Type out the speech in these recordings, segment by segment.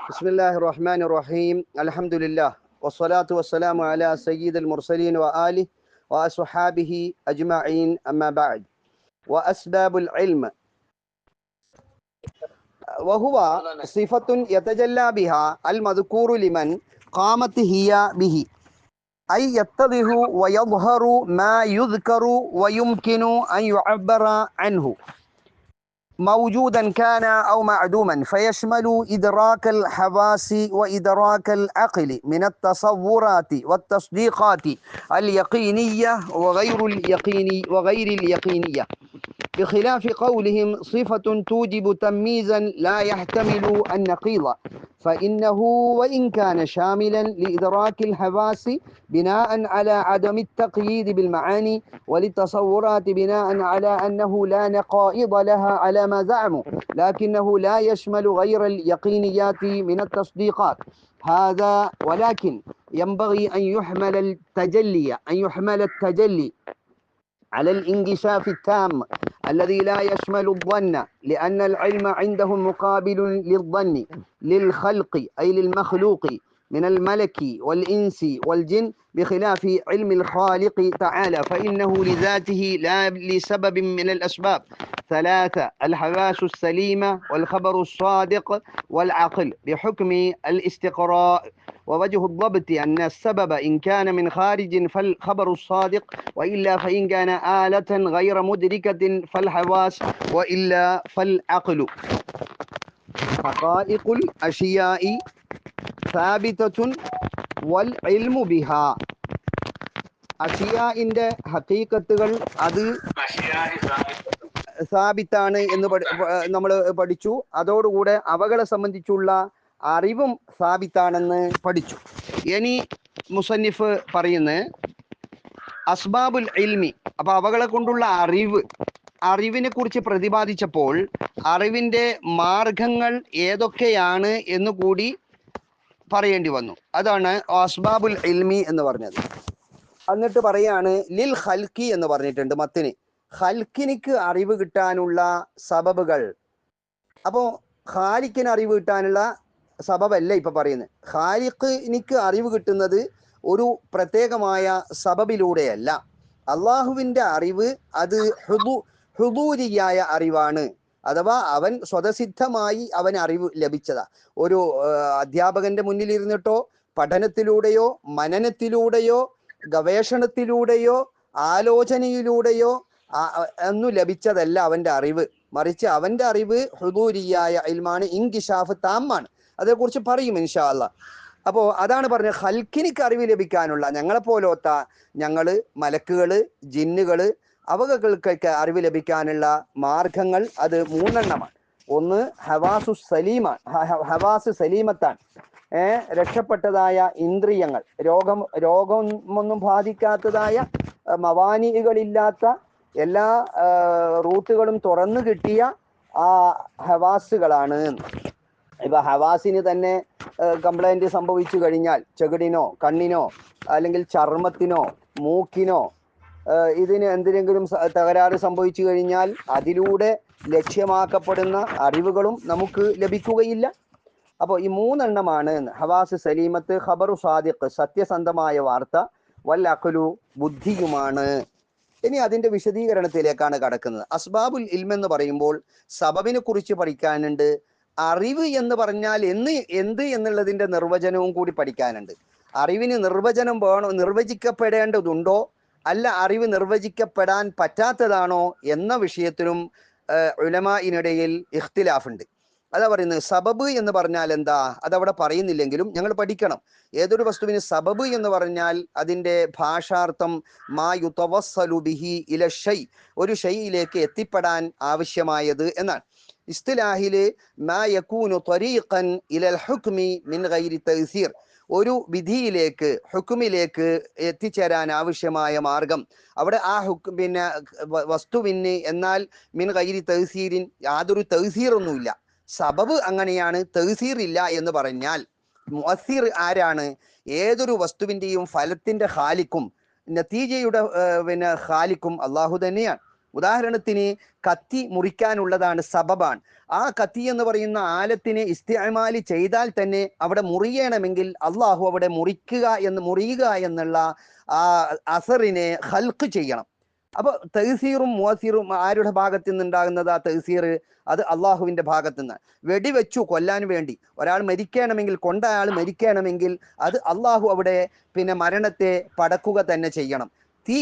بسم الله الرحمن الرحيم. الحمد لله والصلاة والسلام على سيد المرسلين وآله وأصحابه أجمعين. أما بعد، وأسباب العلم وهو صفة يتجلى بها المذكور لمن قامت هي به، أي يتضح ويظهر ما يذكر ويمكن أن يعبر عنه موجودا كان أو معدوما، فيشمل إدراك الحواس وإدراك العقل من التصورات والتصديقات اليقينية وغير اليقينية، بخلاف قولهم صفة توجب تمييزا لا يحتمل النقيض، فإنه وإن كان شاملا لإدراك الحواس بناء على عدم التقييد بالمعاني، وللتصورات بناء على أنه لا نقائض لها على ما زعموا، لكنه لا يشمل غير اليقينيات من التصديقات هذا. ولكن ينبغي أن يحمل التجلي على الانكشاف التام الذي لا يشمل الظن، لأن العلم عندهم مقابل للظن للخلق أي للمخلوق من الملك والإنس والجن، بخلاف علم الخالق تعالى، فإنه لذاته لا لسبب من الأسباب ثلاثة: الحواس السليمة والخبر الصادق والعقل بحكم الاستقراء. ووجه الضبط أن السبب إن كان من خارج فالخبر الصادق، وإلا فإن كان آلة غير مدركة فالحواس، وإلا فالعقل. حقائق الأشياء ثابتة والعلم بها. അഷിയാഇന്റെ ഹഖീഖത്തുകൾ അത് സാബിത്താണ് എന്ന് നമ്മൾ പഠിച്ചു. അതോടുകൂടെ അവകളെ സംബന്ധിച്ചുള്ള അറിവും സാബിത്താണെന്ന് പഠിച്ചു. ഇനി മുസന്നിഫ് പറയുന്നത് അസ്ബാബുൽ ഇൽമി, അപ്പൊ അവകളെ കൊണ്ടുള്ള അറിവിനെ കുറിച്ച് പ്രതിപാദിച്ചപ്പോൾ അറിവിന്റെ മാർഗങ്ങൾ ഏതൊക്കെയാണ് എന്ന് കൂടി പറയേണ്ടി വന്നു. അതാണ് അസ്ബാബുൽ ഇൽമി എന്ന് പറഞ്ഞത്. എന്നിട്ട് പറയാണ് ലിൽ ഖൽക്കി എന്ന് പറഞ്ഞിട്ടുണ്ട് മത്തിന്. ഖൽക്കിനിക്ക് അറിവ് കിട്ടാനുള്ള സബബുകൾ. അപ്പോൾ ഖാലിക്കിന് അറിവ് കിട്ടാനുള്ള സബബല്ല ഇപ്പൊ പറയുന്നത്. ഖാലിഖിനിക്ക് അറിവ് കിട്ടുന്നത് ഒരു പ്രത്യേകമായ സബബിലൂടെയല്ല. അള്ളാഹുവിൻ്റെ അറിവ് അത് ഹുദൂരിയായ അറിവാണ്, അഥവാ അവൻ സ്വതസിദ്ധമായി അവൻ അറിവ് ലഭിച്ചതാ. ഒരു അധ്യാപകന്റെ മുന്നിലിരുന്നിട്ടോ പഠനത്തിലൂടെയോ മനനത്തിലൂടെയോ ഗവേഷണത്തിലൂടെയോ ആലോചനയിലൂടെയോ ഒന്നും ലഭിച്ചതല്ല അവൻ്റെ അറിവ്. മറിച്ച് അവൻ്റെ അറിവ് ഹുദൂരിയായ ഇൽമാണ്, ഇൻകിശാഫ് താമാണ്. അതേക്കുറിച്ച് പറയും ഇൻഷാ അല്ലാഹ്. അപ്പോൾ അതാണ് പറഞ്ഞത്, ഖൽക്കിനിക്ക് അറിവ് ലഭിക്കാനുള്ള ഞങ്ങള് മലക്കുകള് ജിന്നുകള് അവകൾക്കൊക്കെ അറിവ് ലഭിക്കാനുള്ള മാർഗങ്ങൾ അത് മൂന്നെണ്ണമാണ്. ഒന്ന് ഹവാസ് സലീമത്താണ്, രക്ഷപ്പെട്ടതായ ഇന്ദ്രിയങ്ങൾ, രോഗമൊന്നും ബാധിക്കാത്തതായ മവാനികളില്ലാത്ത എല്ലാ റൂട്ടുകളും തുറന്നു കിട്ടിയ ആ ഹവാസുകളാണ്. ഇപ്പൊ ഹവാസിന് തന്നെ കംപ്ലൈന്റ് സംഭവിച്ചു കഴിഞ്ഞാൽ, ചെകിടിനോ കണ്ണിനോ അല്ലെങ്കിൽ ചർമ്മത്തിനോ മൂക്കിനോ ഇതിന് എന്തിനെങ്കിലും തകരാറ് സംഭവിച്ചു കഴിഞ്ഞാൽ അതിലൂടെ ലക്ഷ്യമാക്കപ്പെടുന്ന അറിവുകളും നമുക്ക് ലഭിക്കുകയില്ല. അപ്പോൾ ഈ മൂന്നെണ്ണമാണ് ഹവാസ് സലീമത്ത്, ഖബറു സാദിഖ് സത്യസന്ധമായ വാർത്ത, വൽ അഖ്ലു ബുദ്ധിയുമാണ്. ഇനി അതിന്റെ വിശദീകരണത്തിലേക്കാണ് കടക്കുന്നത്. അസ്ബാബുൽ ഇൽം എന്ന് പറയുമ്പോൾ സബബിനെ കുറിച്ച് പഠിക്കാനുണ്ട്. അറിവ് എന്ന് പറഞ്ഞാൽ എന്ത് എന്നുള്ളതിന്റെ നിർവചനവും കൂടി പഠിക്കാനുണ്ട്. അറിവിന് നിർവചിക്കപ്പെടേണ്ടതുണ്ടോ, അല്ല അറിവ് നിർവചിക്കപ്പെടാൻ പറ്റാത്തതാണോ എന്ന വിഷയത്തിലും ഉലമാഇനിടയിൽ ഇഖ്തിലാഫുണ്ട്. അതാ പറയുന്നത്. സബബ് എന്ന് പറഞ്ഞാൽ എന്താ, അതവിടെ പറയുന്നില്ലെങ്കിലും ഞങ്ങൾ പഠിക്കണം. ഏതൊരു വസ്തുവിന് സബബ് എന്ന് പറഞ്ഞാൽ അതിൻ്റെ ഭാഷാർത്ഥം മാ യുതവസ്സലു ബിഹി ഇല ഷൈ, ഒരു ഷൈയിലേക്ക് എത്തിപ്പെടാൻ ആവശ്യമായത് എന്നാണ്. ഇസ്തിലാഹില് മാ യകൂനു ത്വരീഖൻ ഇലൽ ഹുക്മി മിൻ ഗൈരി തഅ്സീർ, ഒരു വിധിയിലേക്ക് ഹുക്കുമിലേക്ക് എത്തിച്ചേരാൻ ആവശ്യമായ മാർഗം. അവിടെ ആ വസ്തുവിന് എന്നാൽ മിൻ ഗൈരി തഅ്സീരിൻ, യാതൊരു തഅ്സീറൊന്നുമില്ല. സബബ് അങ്ങനെയാണ്, തഅ്സീർ ഇല്ല എന്ന് പറഞ്ഞാൽ മുഅസ്സിർ ആരാണ്? ഏതൊരു വസ്തുവിൻ്റെയും ഫലത്തിന്റെ ഖാലിക്കും നതീജയുടെ ഖാലിക്കും അള്ളാഹു തന്നെയാണ്. ഉദാഹരണത്തിന് കത്തി മുറിക്കാനുള്ളതാണ്, സബബാണ്. ആ കത്തി എന്ന് പറയുന്ന ആലത്തിനെ ഇസ്തിഅമാലി ചെയ്താൽ തന്നെ അവിടെ മുറിയണമെങ്കിൽ അള്ളാഹു അവിടെ മുറിയുക എന്നുള്ള ആ അസറിനെ ഹൽക്ക് ചെയ്യണം. അപ്പൊ തഹ്സീറും മുഅസ്സിറും ആരുടെ ഭാഗത്തു നിന്നുണ്ടാകുന്നത്? ആ തഹ്സീർ അത് അള്ളാഹുവിന്റെ ഭാഗത്തു നിന്ന്. വെടിവെച്ചു കൊല്ലാൻ വേണ്ടി ഒരാൾ മരിക്കണമെങ്കിൽ, കൊണ്ട ആൾ മരിക്കണമെങ്കിൽ അത് അള്ളാഹു അവിടെ പിന്നെ മരണത്തെ പടക്കുക തന്നെ ചെയ്യണം. തീ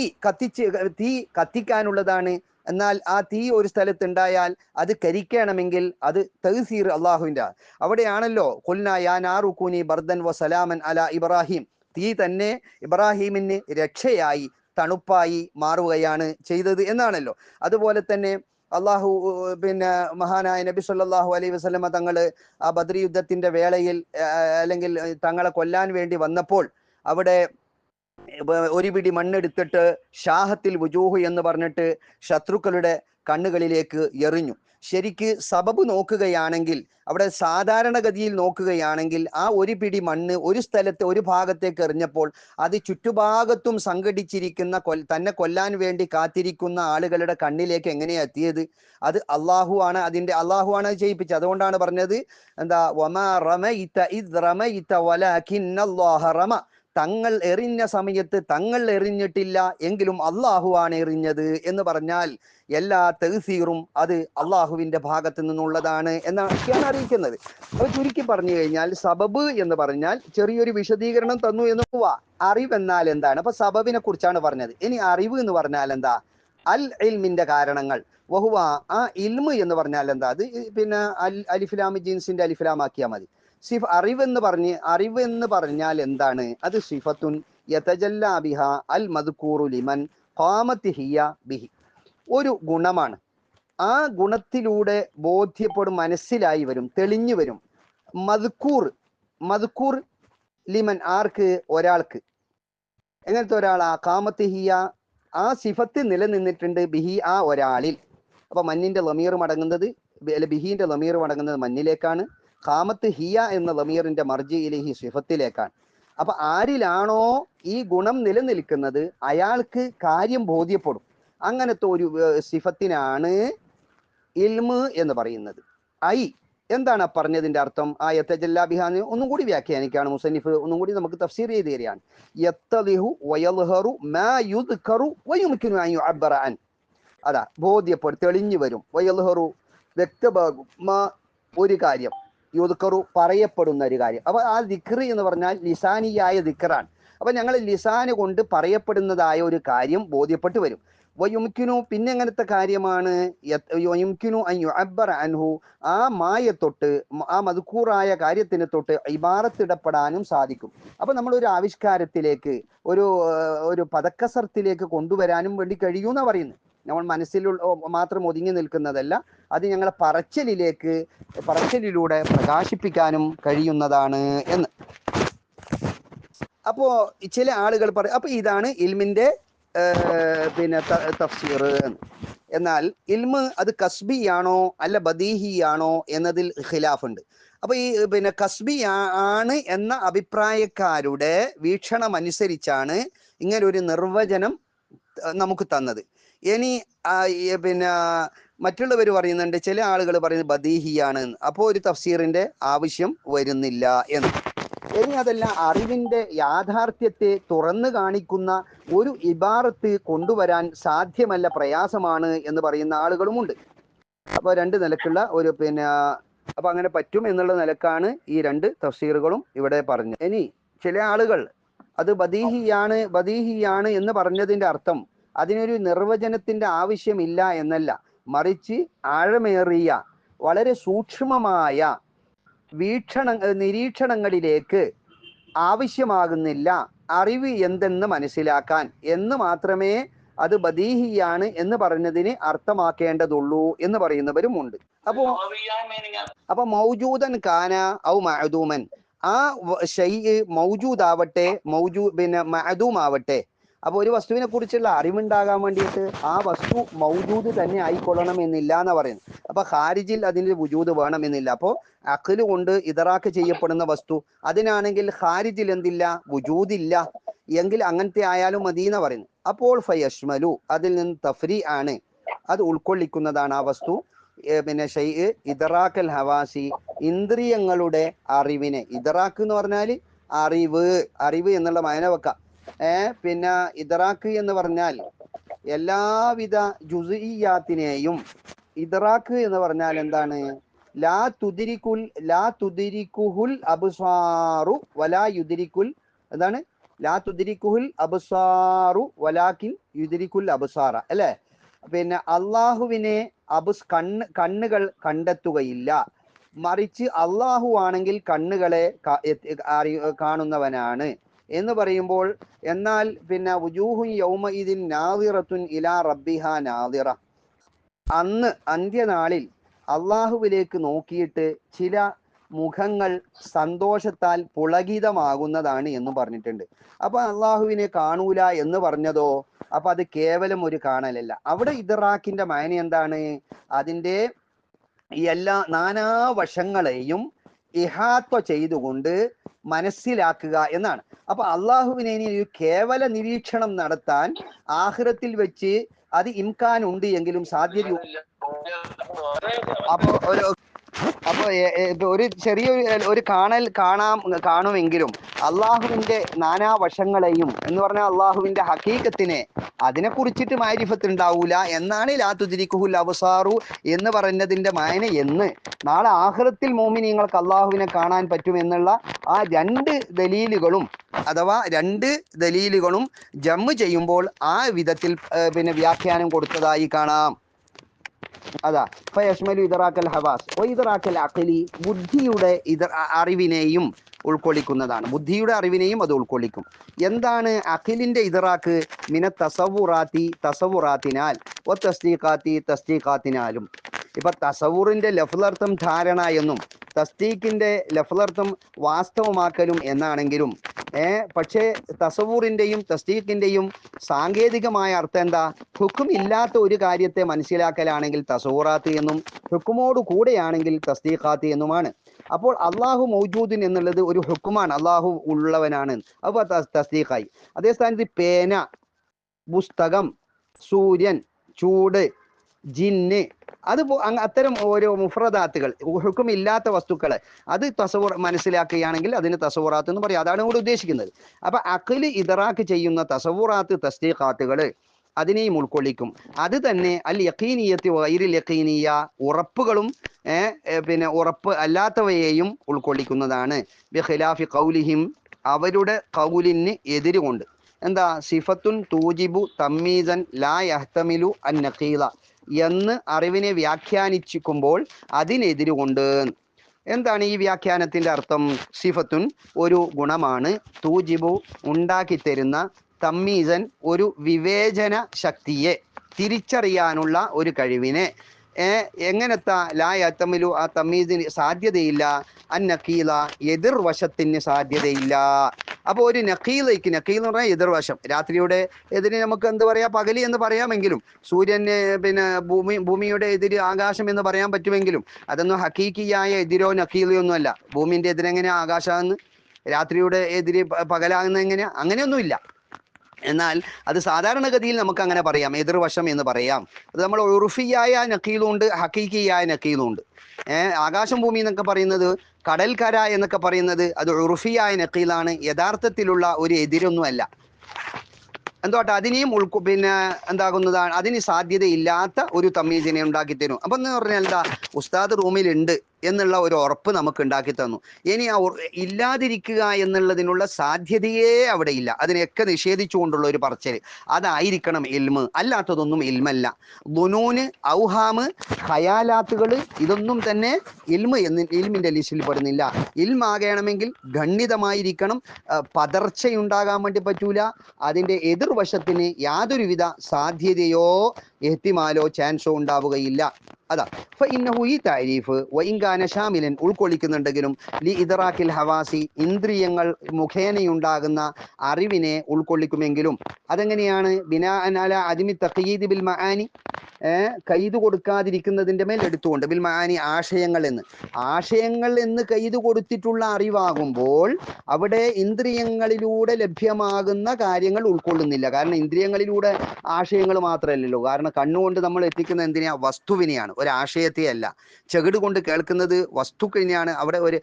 കത്തിക്കാനുള്ളതാണ്. എന്നാൽ ആ തീ ഒരു സ്ഥലത്തുണ്ടായാൽ അത് കരിക്കണമെങ്കിൽ അത് തഹ്സീർ അള്ളാഹുവിന്റെ. അവിടെയാണല്ലോ ഖുൽനാ യാ നാറു കൂനി ബർദൻ വ സലാമൻ അലാ ഇബ്രാഹിം, തീ തന്നെ ഇബ്രാഹിമിന് രക്ഷയായി തണുപ്പായി മാറുകയാണ് ചെയ്തത് എന്നാണല്ലോ. അതുപോലെ തന്നെ അള്ളാഹു പിന്നെ മഹാനായ നബി സല്ലല്ലാഹു അലൈഹി വസല്ലമ തങ്ങള് ആ ബദ്ർ യുദ്ധത്തിന്റെ വേളയിൽ അല്ലെങ്കിൽ തങ്ങളെ കൊല്ലാൻ വേണ്ടി വന്നപ്പോൾ അവിടെ ഒരു പിടി മണ്ണെടുത്തിട്ട് ഷാഹത്തിൽ വുജൂഹ് എന്ന് പറഞ്ഞിട്ട് ശത്രുക്കളുടെ കണ്ണുകളിലേക്ക് എറിഞ്ഞു. ശരിക്ക് സബബ് നോക്കുകയാണെങ്കിൽ, അവിടെ സാധാരണഗതിയിൽ നോക്കുകയാണെങ്കിൽ ആ ഒരു പിടി മണ്ണ് ഒരു സ്ഥലത്ത് ഒരു ഭാഗത്തേക്ക് എറിഞ്ഞപ്പോൾ അത് ചുറ്റുഭാഗത്തും സംഘടിച്ചിരിക്കുന്ന തന്നെ കൊല്ലാൻ വേണ്ടി കാത്തിരിക്കുന്ന ആളുകളുടെ കണ്ണിലേക്ക് എങ്ങനെയാ എത്തിയത്? അത് അള്ളാഹുവാണ് അള്ളാഹുവാണ് ചെയ്യിപ്പിച്ചത്. അതുകൊണ്ടാണ് പറഞ്ഞത് എന്താ, വമാ റമയിത ഇദ് റമയിത വലകിന്നല്ലാഹ റമ, തങ്ങൾ എറിഞ്ഞ സമയത്ത് തങ്ങൾ എറിഞ്ഞിട്ടില്ല, എങ്കിലും അള്ളാഹുവാണ് എറിഞ്ഞത് എന്ന് പറഞ്ഞാൽ എല്ലാ തഹ്സീറും അത് അള്ളാഹുവിന്റെ ഭാഗത്ത് നിന്നുള്ളതാണ് എന്നൊക്കെയാണ് അറിയിക്കുന്നത്. അപ്പോൾ ചുരുക്കി പറഞ്ഞു കഴിഞ്ഞാൽ സബബ് എന്ന് പറഞ്ഞാൽ ചെറിയൊരു വിശദീകരണം തന്നു എന്ന് പോവാ. അറിവ് എന്നാൽ എന്താണ്? അപ്പൊ സബബിനെ കുറിച്ചാണ് പറഞ്ഞത്. ഇനി അറിവ് എന്ന് പറഞ്ഞാൽ എന്താ? അൽ ഇൽമിന്റെ കാരണങ്ങൾ. വഹുവ, ആ ഇൽമ് എന്ന് പറഞ്ഞാൽ എന്താ? അത് പിന്നെ അലിഫ്ലാമി ജീൻസിന്റെ അലിഫ്ലാമാക്കിയാൽ മതി. അറിവ് എന്ന് പറഞ്ഞാൽ എന്താണ്? അത് സിഫത്തുൻ യതജല്ലാ ബിഹ അൽ മദ്കൂറു ലിമൻ ഖാമത്ത് ഹിയ ബിഹി, ഒരു ഗുണമാണ്. ആ ഗുണത്തിലൂടെ ബോധ്യപ്പെടും, മനസ്സിലായി വരും, തെളിഞ്ഞു വരും. മദ്കൂർ ലിമൻ, ആർക്ക്? ഒരാൾക്ക്. എങ്ങനത്തെ ഒരാളാ? ഖാമത്ത് ഹിയ, ആ സിഫത്ത് നിലനിന്നിട്ടുണ്ട്, ബിഹി, ആ ഒരാളിൽ. അപ്പൊ മന്നിന്റെ ലമീർ മടങ്ങുന്നത്, ബിഹിന്റെ ലമീർ മടങ്ങുന്നത് മന്നിലേക്കാണ്. ഖാമത്ത് ഹിയ എന്ന ലമീറിന്റെ മർജി ഇലൈഹി സിഫത്തിലേക്കാണ്. അപ്പൊ ആരിലാണോ ഈ ഗുണം നിലനിൽക്കുന്നത് അയാൾക്ക് കാര്യം ബോധ്യപ്പെടും. അങ്ങനത്തെ ഒരു സിഫത്തിനാണ് ഇൽമ് എന്ന് പറയുന്നത്. എന്താണ് പറഞ്ഞതിന്റെ അർത്ഥം? ആ യതജല്ലാ ബിഹാന്ന് ഒന്നും കൂടി വ്യാഖ്യാനിക്കുകയാണ് മുസന്നിഫ്, ഒന്നും കൂടി നമുക്ക് തഫ്സീർ ചെയ്ത് തരികയാണ്. യത്തളിഹു വയൽഹറു മാ യുദ്കറു വയുംകിനു അൻ യുഅബ്ബറ അൻ, അതാ ബോധ്യപ്പെടും, തെളിഞ്ഞു വരും. വയൽഹറു, വ്യക്തമാകും. മാ, ഒരു കാര്യം, യുദ്കറു, പറയപ്പെടുന്ന ഒരു കാര്യം. അപ്പൊ ആ ദിക്ർ എന്ന് പറഞ്ഞാൽ ലിസാനിയായ ദിക്റാണ്. അപ്പൊ ഞങ്ങൾ ലിസാന് കൊണ്ട് പറയപ്പെടുന്നതായ ഒരു കാര്യം ബോധ്യപ്പെട്ടു വരും. വയുംകിനു, പിന്നെ എങ്ങനത്തെ കാര്യമാണ്? വയുംകിനു അൻ യുഅബ്ബറ അൻഹു, ആ മായ തൊട്ട്, ആ മദ്കൂറായ കാര്യത്തിന് തൊട്ട് ഇബാറത്തിടപ്പെടാനും സാധിക്കും. അപ്പൊ നമ്മൾ ഒരു ആവിഷ്കാരത്തിലേക്ക്, ഒരു പദക്കസർത്തിലേക്ക് കൊണ്ടുവരാനും വേണ്ടി കഴിയൂന്നാ പറയുന്നത്. നമ്മൾ മനസ്സിൽ മാത്രം ഒതുങ്ങി നിൽക്കുന്നതല്ല, അത് ഞങ്ങളെ പറച്ചിലിലൂടെ പ്രകാശിപ്പിക്കാനും കഴിയുന്നതാണ് എന്ന്. അപ്പോ ചില ആളുകൾ പറയും, അപ്പൊ ഇതാണ് ഇൽമിന്റെ പിന്നെ തഫ്സീർ എന്ന്. എന്നാൽ ഇൽമ് അത് കസ്ബിയാണോ അല്ല ബദീഹിയാണോ എന്നതിൽ ഖിലാഫുണ്ട്. അപ്പൊ ഈ പിന്നെ കസ്ബി ആണ് എന്ന അഭിപ്രായക്കാരുടെ വീക്ഷണം അനുസരിച്ചാണ് ഇങ്ങനെ ഒരു നിർവചനം നമുക്ക് തന്നത്. ഇനി പിന്നെ മറ്റുള്ളവർ പറയുന്നുണ്ട്, ചില ആളുകൾ പറയുന്നത് ബദീഹിയാണ്, അപ്പോൾ ഒരു തഫ്സീറിന്റെ ആവശ്യം വരുന്നില്ല എന്ന്. ഇനി അതല്ല, അറിവിന്റെ യാഥാർത്ഥ്യത്തെ തുറന്നു കാണിക്കുന്ന ഒരു ഇബാറത്ത് കൊണ്ടുവരാൻ സാധ്യമല്ല, പ്രയാസമാണ് എന്ന് പറയുന്ന ആളുകളുമുണ്ട്. അപ്പൊ രണ്ട് നിലക്കുള്ള ഒരു പിന്നെ അപ്പൊ അങ്ങനെ പറ്റും എന്നുള്ള നിലക്കാണ് ഈ രണ്ട് തഫ്സീറുകളും ഇവിടെ പറഞ്ഞത്. ഇനി ചില ആളുകൾ അത് ബദീഹിയാണ് എന്ന് പറഞ്ഞതിന്റെ അർത്ഥം അതിനൊരു നിർവചനത്തിന്റെ ആവശ്യമില്ല എന്നല്ല, മറിച്ച് ആഴമേറിയ വളരെ സൂക്ഷ്മമായ നിരീക്ഷണങ്ങളിലേക്ക് ആവശ്യമാകുന്നില്ല അറിവ് എന്തെന്ന് മനസ്സിലാക്കാൻ എന്ന് മാത്രമേ അത് ബദീഹിയാണ് എന്ന് പറഞ്ഞതിന് അർത്ഥമാക്കേണ്ടതുള്ളൂ എന്ന് പറയുന്നവരുമുണ്ട്. അപ്പൊ മൗജൂദൻ കാന ഔ മഅദൂമൻ, ആ ഷൈഅ് മൗജൂദാവട്ടെ പിന്നെ മഅദൂമാവട്ടെ. അപ്പൊ ഒരു വസ്തുവിനെ കുറിച്ചുള്ള അറിവുണ്ടാകാൻ വേണ്ടിയിട്ട് ആ വസ്തു മൗജൂദ് തന്നെ ആയിക്കൊള്ളണം എന്നില്ല എന്നാ പറയുന്നത്. അപ്പൊ ഖാരിജിൽ അതിന് വുജൂദ് വേണമെന്നില്ല. അപ്പോ അഖ്ല് കൊണ്ട് ഇദറാക്ക് ചെയ്യപ്പെടുന്ന വസ്തു, അതിനാണെങ്കിൽ ഖാരിജിൽ എന്തില്ല? വുജൂദില്ല എങ്കിൽ അങ്ങനത്തെ ആയാലും മതി എന്ന് പറയുന്നു. അപ്പോൾ ഫയഷ്മലു, അതിൽ നിന്ന് തഫ്രീ ആണ്. അത് ഉൾക്കൊള്ളിക്കുന്നതാണ് ആ വസ്തു. പിന്നെ ഷൈഇ ഇദ്റാക്കൽ ഹവാസി, ഇന്ദ്രിയങ്ങളുടെ അറിവിനെ. ഇദ്റാക്ക് എന്ന് പറഞ്ഞാൽ അറിവ് എന്നുള്ള മയന വെക്കാം. പിന്നെ ഇദ്റാക്ക് എന്ന് പറഞ്ഞാൽ എല്ലാവിധ ജുസിയാത്തിനെയും, ഇദ്റാക്ക് എന്ന് പറഞ്ഞാൽ എന്താണ്? ലാ തുദിരിക്കുഹുൽ അബ്സാറു വലാ യുദിരിക്കുൽ, എന്താണ്? ലാ തുദിരിക്കുഹുൽ അബ്സാറു വലാകിൻ യുദിരിക്കുൽ അബ്സാറ, അല്ലേ? പിന്നെ അള്ളാഹുവിനെ കണ്ണുകൾ കണ്ടെത്തുകയില്ല, മറിച്ച് അള്ളാഹു ആണെങ്കിൽ കണ്ണുകളെ കാണുന്നവനാണ് എന്ന് പറയുമ്പോൾ, എന്നാൽ പിന്നെ വുജൂഹുൻ യൗമഇദിൻ നാദിറത്തുൻ ഇലാ റബ്ബിഹാ നാദിറ, അന്ന് അന്ത്യനാളിൽ അള്ളാഹുവിലേക്ക് നോക്കിയിട്ട് ചില മുഖങ്ങൾ സന്തോഷത്താൽ പുളകിതമാകുന്നതാണ് എന്ന് പറഞ്ഞിട്ടുണ്ട്. അപ്പൊ അള്ളാഹുവിനെ കാണൂല എന്ന് പറഞ്ഞതോ, അപ്പൊ അത് കേവലം ഒരു കാണലല്ല. അവിടെ ഇദ്റാക്കിന്റെ മാന എന്താണ്? അതിൻ്റെ എല്ലാ നാനാവശങ്ങളെയും ഇഹാത്ത ചെയ്തുകൊണ്ട് മനസ്സിലാക്കുക എന്നാണ്. അപ്പൊ അള്ളാഹുവിനെ ഇനി ഒരു കേവല നിരീക്ഷണം നടത്താൻ ആഖിറത്തിൽ വെച്ച് അത് ഇംകാൻ ഉണ്ട് എങ്കിലും സാധ്യത. അപ്പൊ ഒരു ചെറിയൊരു കാണുമെങ്കിലും അള്ളാഹുവിന്റെ നാനാവശങ്ങളെയും എന്ന് പറഞ്ഞാൽ അള്ളാഹുവിന്റെ ഹഖീഖത്തിനെ, അതിനെ കുറിച്ചിട്ട് മാരിഫത്ത് ഉണ്ടാവൂല എന്നാണ് ലാ തുദ്രിക്കുഹുൽ അബ്സാറു എന്ന് പറഞ്ഞതിന്റെ മാന. എന്ന് നാളെ ആഖിറത്തിൽ മോമിനീങ്ങൾക്ക് അള്ളാഹുവിനെ കാണാൻ പറ്റുമെന്നുള്ള ആ രണ്ട് ദലീലുകളും ജമ്മ് ചെയ്യുമ്പോൾ ആ വിധത്തിൽ പിന്നെ വ്യാഖ്യാനം കൊടുത്തതായി കാണാം. അതാ ഫയശ്മലു ഇദ്റാക്കൽ ഹവാസ് വ ഇദ്റാക്കൽ അഖ്ലി, ബുദ്ധിയുടെ അറിവിനെയും ഉൾക്കൊള്ളിക്കുന്നതാണ്. ബുദ്ധിയുടെ അറിവിനെയും അത് ഉൾക്കൊള്ളിക്കും. എന്താണ് അഖിലിന്റെ ഇദ്റാക്ക്? മിന തസവുറാത്തിനാൽ വ തസ്ദീഖാത്തിനാലും. ഇപ്പൊ തസവുറിന്റെ ലഫ്ളർത്ഥം ധാരണ എന്നും തസ്ദീഖിന്റെ ലഫ്ളർത്ഥം വാസ്തവമാക്കലും എന്നാണെങ്കിലും പക്ഷേ തസവൂറിന്റെയും തസ്ദീഖിന്റെയും സാങ്കേതികമായ അർത്ഥം എന്താ? ഹുക്കും ഇല്ലാത്ത ഒരു കാര്യത്തെ മനസ്സിലാക്കലാണെങ്കിൽ തസവൂറാത്ത് എന്നും, ഹുക്കുമോട് കൂടെയാണെങ്കിൽ തസ്ദീഖാത്ത് എന്നുമാണ്. അപ്പോൾ അള്ളാഹു മൗജൂദിൻ എന്നുള്ളത് ഒരു ഹുക്കുമാണ്, അള്ളാഹു ഉള്ളവനാണ്, അപ്പോൾ തസ്ദീഖായി. അതേ സ്ഥാനത്ത് പേന, പുസ്തകം, സൂര്യൻ, ചൂട്, ജിന്ന്, അത് അത്തരം ഓരോ മുഫ്രദാത്തുകൾ, ഹുക്കുമില്ലാത്ത വസ്തുക്കള്, അത് തസവൂർ മനസ്സിലാക്കുകയാണെങ്കിൽ അതിന് തസവൂറാത്ത് എന്ന് പറയും. അതാണ് ഇവിടെ ഉദ്ദേശിക്കുന്നത്. അപ്പൊ അഖ്ല് ഇദ്റാക്ക് ചെയ്യുന്ന തസവൂറാത്ത് തസ്ദീഖാത്തുകള് അതിനെയും ഉൾക്കൊള്ളിക്കും. അത് തന്നെ അൽ യഖീനിയത്തി ഗൈറുൽ യഖീനിയ, ഉറപ്പുകളും പിന്നെ ഉറപ്പ് അല്ലാത്തവയെയും ഉൾക്കൊള്ളിക്കുന്നതാണ്. ബിഖിലാഫി ഖൗലിഹിം, അവരുടെ ഖൗലിന് എതിരുകൊണ്ട്. എന്താ? സിഫത്തുൻ തൂജിബു തമ്മീസൻ ലാ യഹ്തമിലു അൻ നഖീല എന്ന് അറിവിനെ വ്യാഖ്യാനിച്ചിക്കുമ്പോൾ അതിനെതിരുകൊണ്ട്. എന്താണ് ഈ വ്യാഖ്യാനത്തിന്റെ അർത്ഥം? സിഫത്തുൻ ഒരു ഗുണമാണ്, തൂജിബു ഉണ്ടാക്കി തരുന്ന, തമ്മീസൻ ഒരു വിവേചന ശക്തിയെ, തിരിച്ചറിയാനുള്ള ഒരു കഴിവിനെ. എങ്ങനത്തെ ലാ യഹ്തമിലു, ആ തമ്മീസിന് സാധ്യതയില്ല, അൻ നഖീല എതിർവശത്തിന് സാധ്യതയില്ല. അപ്പോൾ ഒരു നഖീൽ എന്ന് പറഞ്ഞാൽ എതിർവശം. രാത്രിയുടെ എതിര് നമുക്ക് എന്ത് പറയാം? പകലി എന്ന് പറയാമെങ്കിലും, സൂര്യന് പിന്നെ ഭൂമിയുടെ എതിര് ആകാശം എന്ന് പറയാൻ പറ്റുമെങ്കിലും അതൊന്നും ഹക്കീക്കിയായ എതിരോ നഖീലോ ഒന്നുമല്ല. ഭൂമിന്റെ എതിരെങ്ങനെയാ ആകാശമാകുന്നു, രാത്രിയുടെ എതിര് പകലാകുന്ന എങ്ങനെയാ? അങ്ങനെയൊന്നുമില്ല. എന്നാൽ അത് സാധാരണഗതിയിൽ നമുക്ക് അങ്ങനെ പറയാം, എതിർവശം എന്ന് പറയാം. അത് നമ്മൾ ഉറുഫിയായ നഖീലുണ്ട്, ഹക്കീക്കിയായ നഖീലുണ്ട്. ആകാശം ഭൂമി എന്നൊക്കെ പറയുന്നത്, കടൽക്കര എന്നൊക്കെ പറയുന്നത് അത് ഉറുഫിയായ നഖീലാണ്, യഥാർത്ഥത്തിലുള്ള ഒരു എതിരൊന്നുമല്ല. എന്തോട്ടെ അതിനെയും പിന്നെ എന്താകുന്നതാണ്, അതിന് സാധ്യതയില്ലാത്ത ഒരു തമ്മീസിനെ ഉണ്ടാക്കി തരും. അപ്പം എന്ന് പറഞ്ഞാൽ എന്താ? ഉസ്താദ് റൂമിലുണ്ട് എന്നുള്ള ഒരു ഉറപ്പ് നമുക്ക് ഉണ്ടാക്കി തന്നു. ഇനി ആ ഇല്ലാതിരിക്കുക എന്നുള്ളതിനുള്ള സാധ്യതയേ അവിടെ ഇല്ല. അതിനെയൊക്കെ നിഷേധിച്ചുകൊണ്ടുള്ള ഒരു പറച്ചിൽ, അതായിരിക്കണം ഇൽമ്, അല്ലാത്തതൊന്നും ഇൽമല്ല. ദുനൂന്, ഔഹാമ്, ഖയാലാത്തുകൾ, ഇതൊന്നും തന്നെ ഇൽമിന്റെ ലിസ്റ്റിൽ പെടുന്നില്ല. ഇൽമാകണമെങ്കിൽ ഖണ്ഡിതമായിരിക്കണം, പതർച്ചയുണ്ടാകാൻ വേണ്ടി പറ്റൂല. അതിൻ്റെ എതിർവശത്തിന് യാതൊരുവിധ സാധ്യതയോ എഹ്തിമാലോ ചാൻസോ ഉണ്ടാവുകയില്ല. അതാ ഫഇന്നഹു, ഈ താരീഫ് വഇൻകാന ശാമിലൻ ഉൾക്കൊള്ളിക്കുന്നുണ്ടെങ്കിലും ലി ഇദ്റാക്കിൽ ഹവാസി, ഇന്ദ്രിയങ്ങൾ മുഖേനയുണ്ടാകുന്ന അറിവിനെ ഉൾക്കൊള്ളിക്കുമെങ്കിലും അതെങ്ങനെയാണ്? ബിനാഅൻ അലാ അദ്മി തഖ്യീദ് ബിൽ മആനി, കൈത് കൊടുക്കാതിരിക്കുന്നതിന്റെ മേൽ എടുത്തുകൊണ്ട് ബിൽ മാനി ആശയങ്ങൾ എന്ന് കൈത് കൊടുത്തിട്ടുള്ള അറിവാകുമ്പോൾ അവിടെ ഇന്ദ്രിയങ്ങളിലൂടെ ലഭ്യമാകുന്ന കാര്യങ്ങൾ ഉൾക്കൊള്ളുന്നില്ല. കാരണം ഇന്ദ്രിയങ്ങളിലൂടെ ആശയങ്ങൾ മാത്രമല്ലല്ലോ. കാരണം കണ്ണുകൊണ്ട് നമ്മൾ എത്തിക്കുന്ന എന്തിനാ? വസ്തുവിനെയാണ്, ഒരു ആശയത്തെയല്ല. ചെകിട് കൊണ്ട് കേൾക്കുന്നത് വസ്തുക്കളിനെയാണ്. അവിടെ ഒരു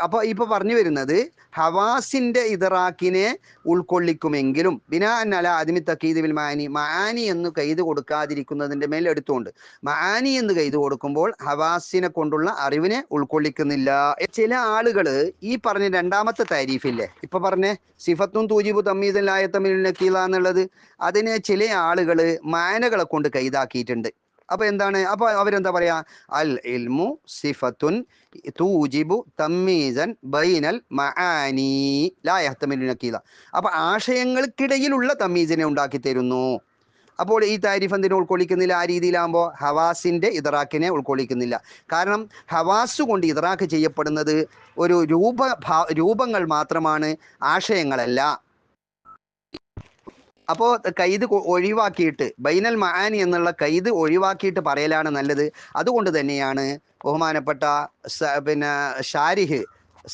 അപ്പൊ ഇപ്പൊ പറഞ്ഞു വരുന്നത് ഹവാസിന്റെ ഇതറാക്കിനെ ഉൾക്കൊള്ളിക്കുമെങ്കിലും ബിനാ അല അദ്മി തഖീദ് ബിൽ മാനി, മാനി എന്ന് കൈത് കൊടുക്കാതിരിക്കുന്നതിന്റെ മേൽ എടുത്തുകൊണ്ട് മാനി എന്ന് കൈത് കൊടുക്കുമ്പോൾ ഹവാസിനെ കൊണ്ടുള്ള അറിവിനെ ഉൾക്കൊള്ളിക്കുന്നില്ല. ചില ആളുകള് ഈ പറഞ്ഞ രണ്ടാമത്തെ താരീഫില്ലേ, ഇപ്പൊ പറഞ്ഞ സിഫത്തും തൂജിബു തമ്മീസൻ തമ്മിൽ നക്കീല എന്നുള്ളത്, അതിനെ ചില ആളുകള് മാനകളെ കൊണ്ട് കൈതാക്കിയിട്ടുണ്ട്. അപ്പൊ എന്താണ്? അപ്പൊ അവരെന്താ പറയാ? അൽ ഇൽമു സിഫത്തുൻ തൂജിബു തമ്മീസൻ ബൈനൽ മആനി ലാ യഹ്തമിലു നക്കീല. അപ്പൊ ആശയങ്ങൾക്കിടയിലുള്ള തമ്മീസിനെ ഉണ്ടാക്കി തരുന്നു. അപ്പോൾ ഈ താരിഫ് എന്തിനെ ഉൾക്കൊള്ളിക്കുന്നില്ല? ആ രീതിയിലാകുമ്പോൾ ഹവാസിന്റെ ഇതറാക്കിനെ ഉൾക്കൊള്ളിക്കുന്നില്ല. കാരണം ഹവാസ് കൊണ്ട് ഇതറാക്ക് ചെയ്യപ്പെടുന്നത് ഒരു രൂപങ്ങൾ മാത്രമാണ്, ആശയങ്ങളല്ല. അപ്പോ കൈത് ഒഴിവാക്കിയിട്ട് ബൈനൽ മആനി എന്നുള്ള കൈത് ഒഴിവാക്കിയിട്ട് പറയലാണ് നല്ലത്. അതുകൊണ്ട് തന്നെയാണ് ബഹുമാനപ്പെട്ട ഷാരിഹ്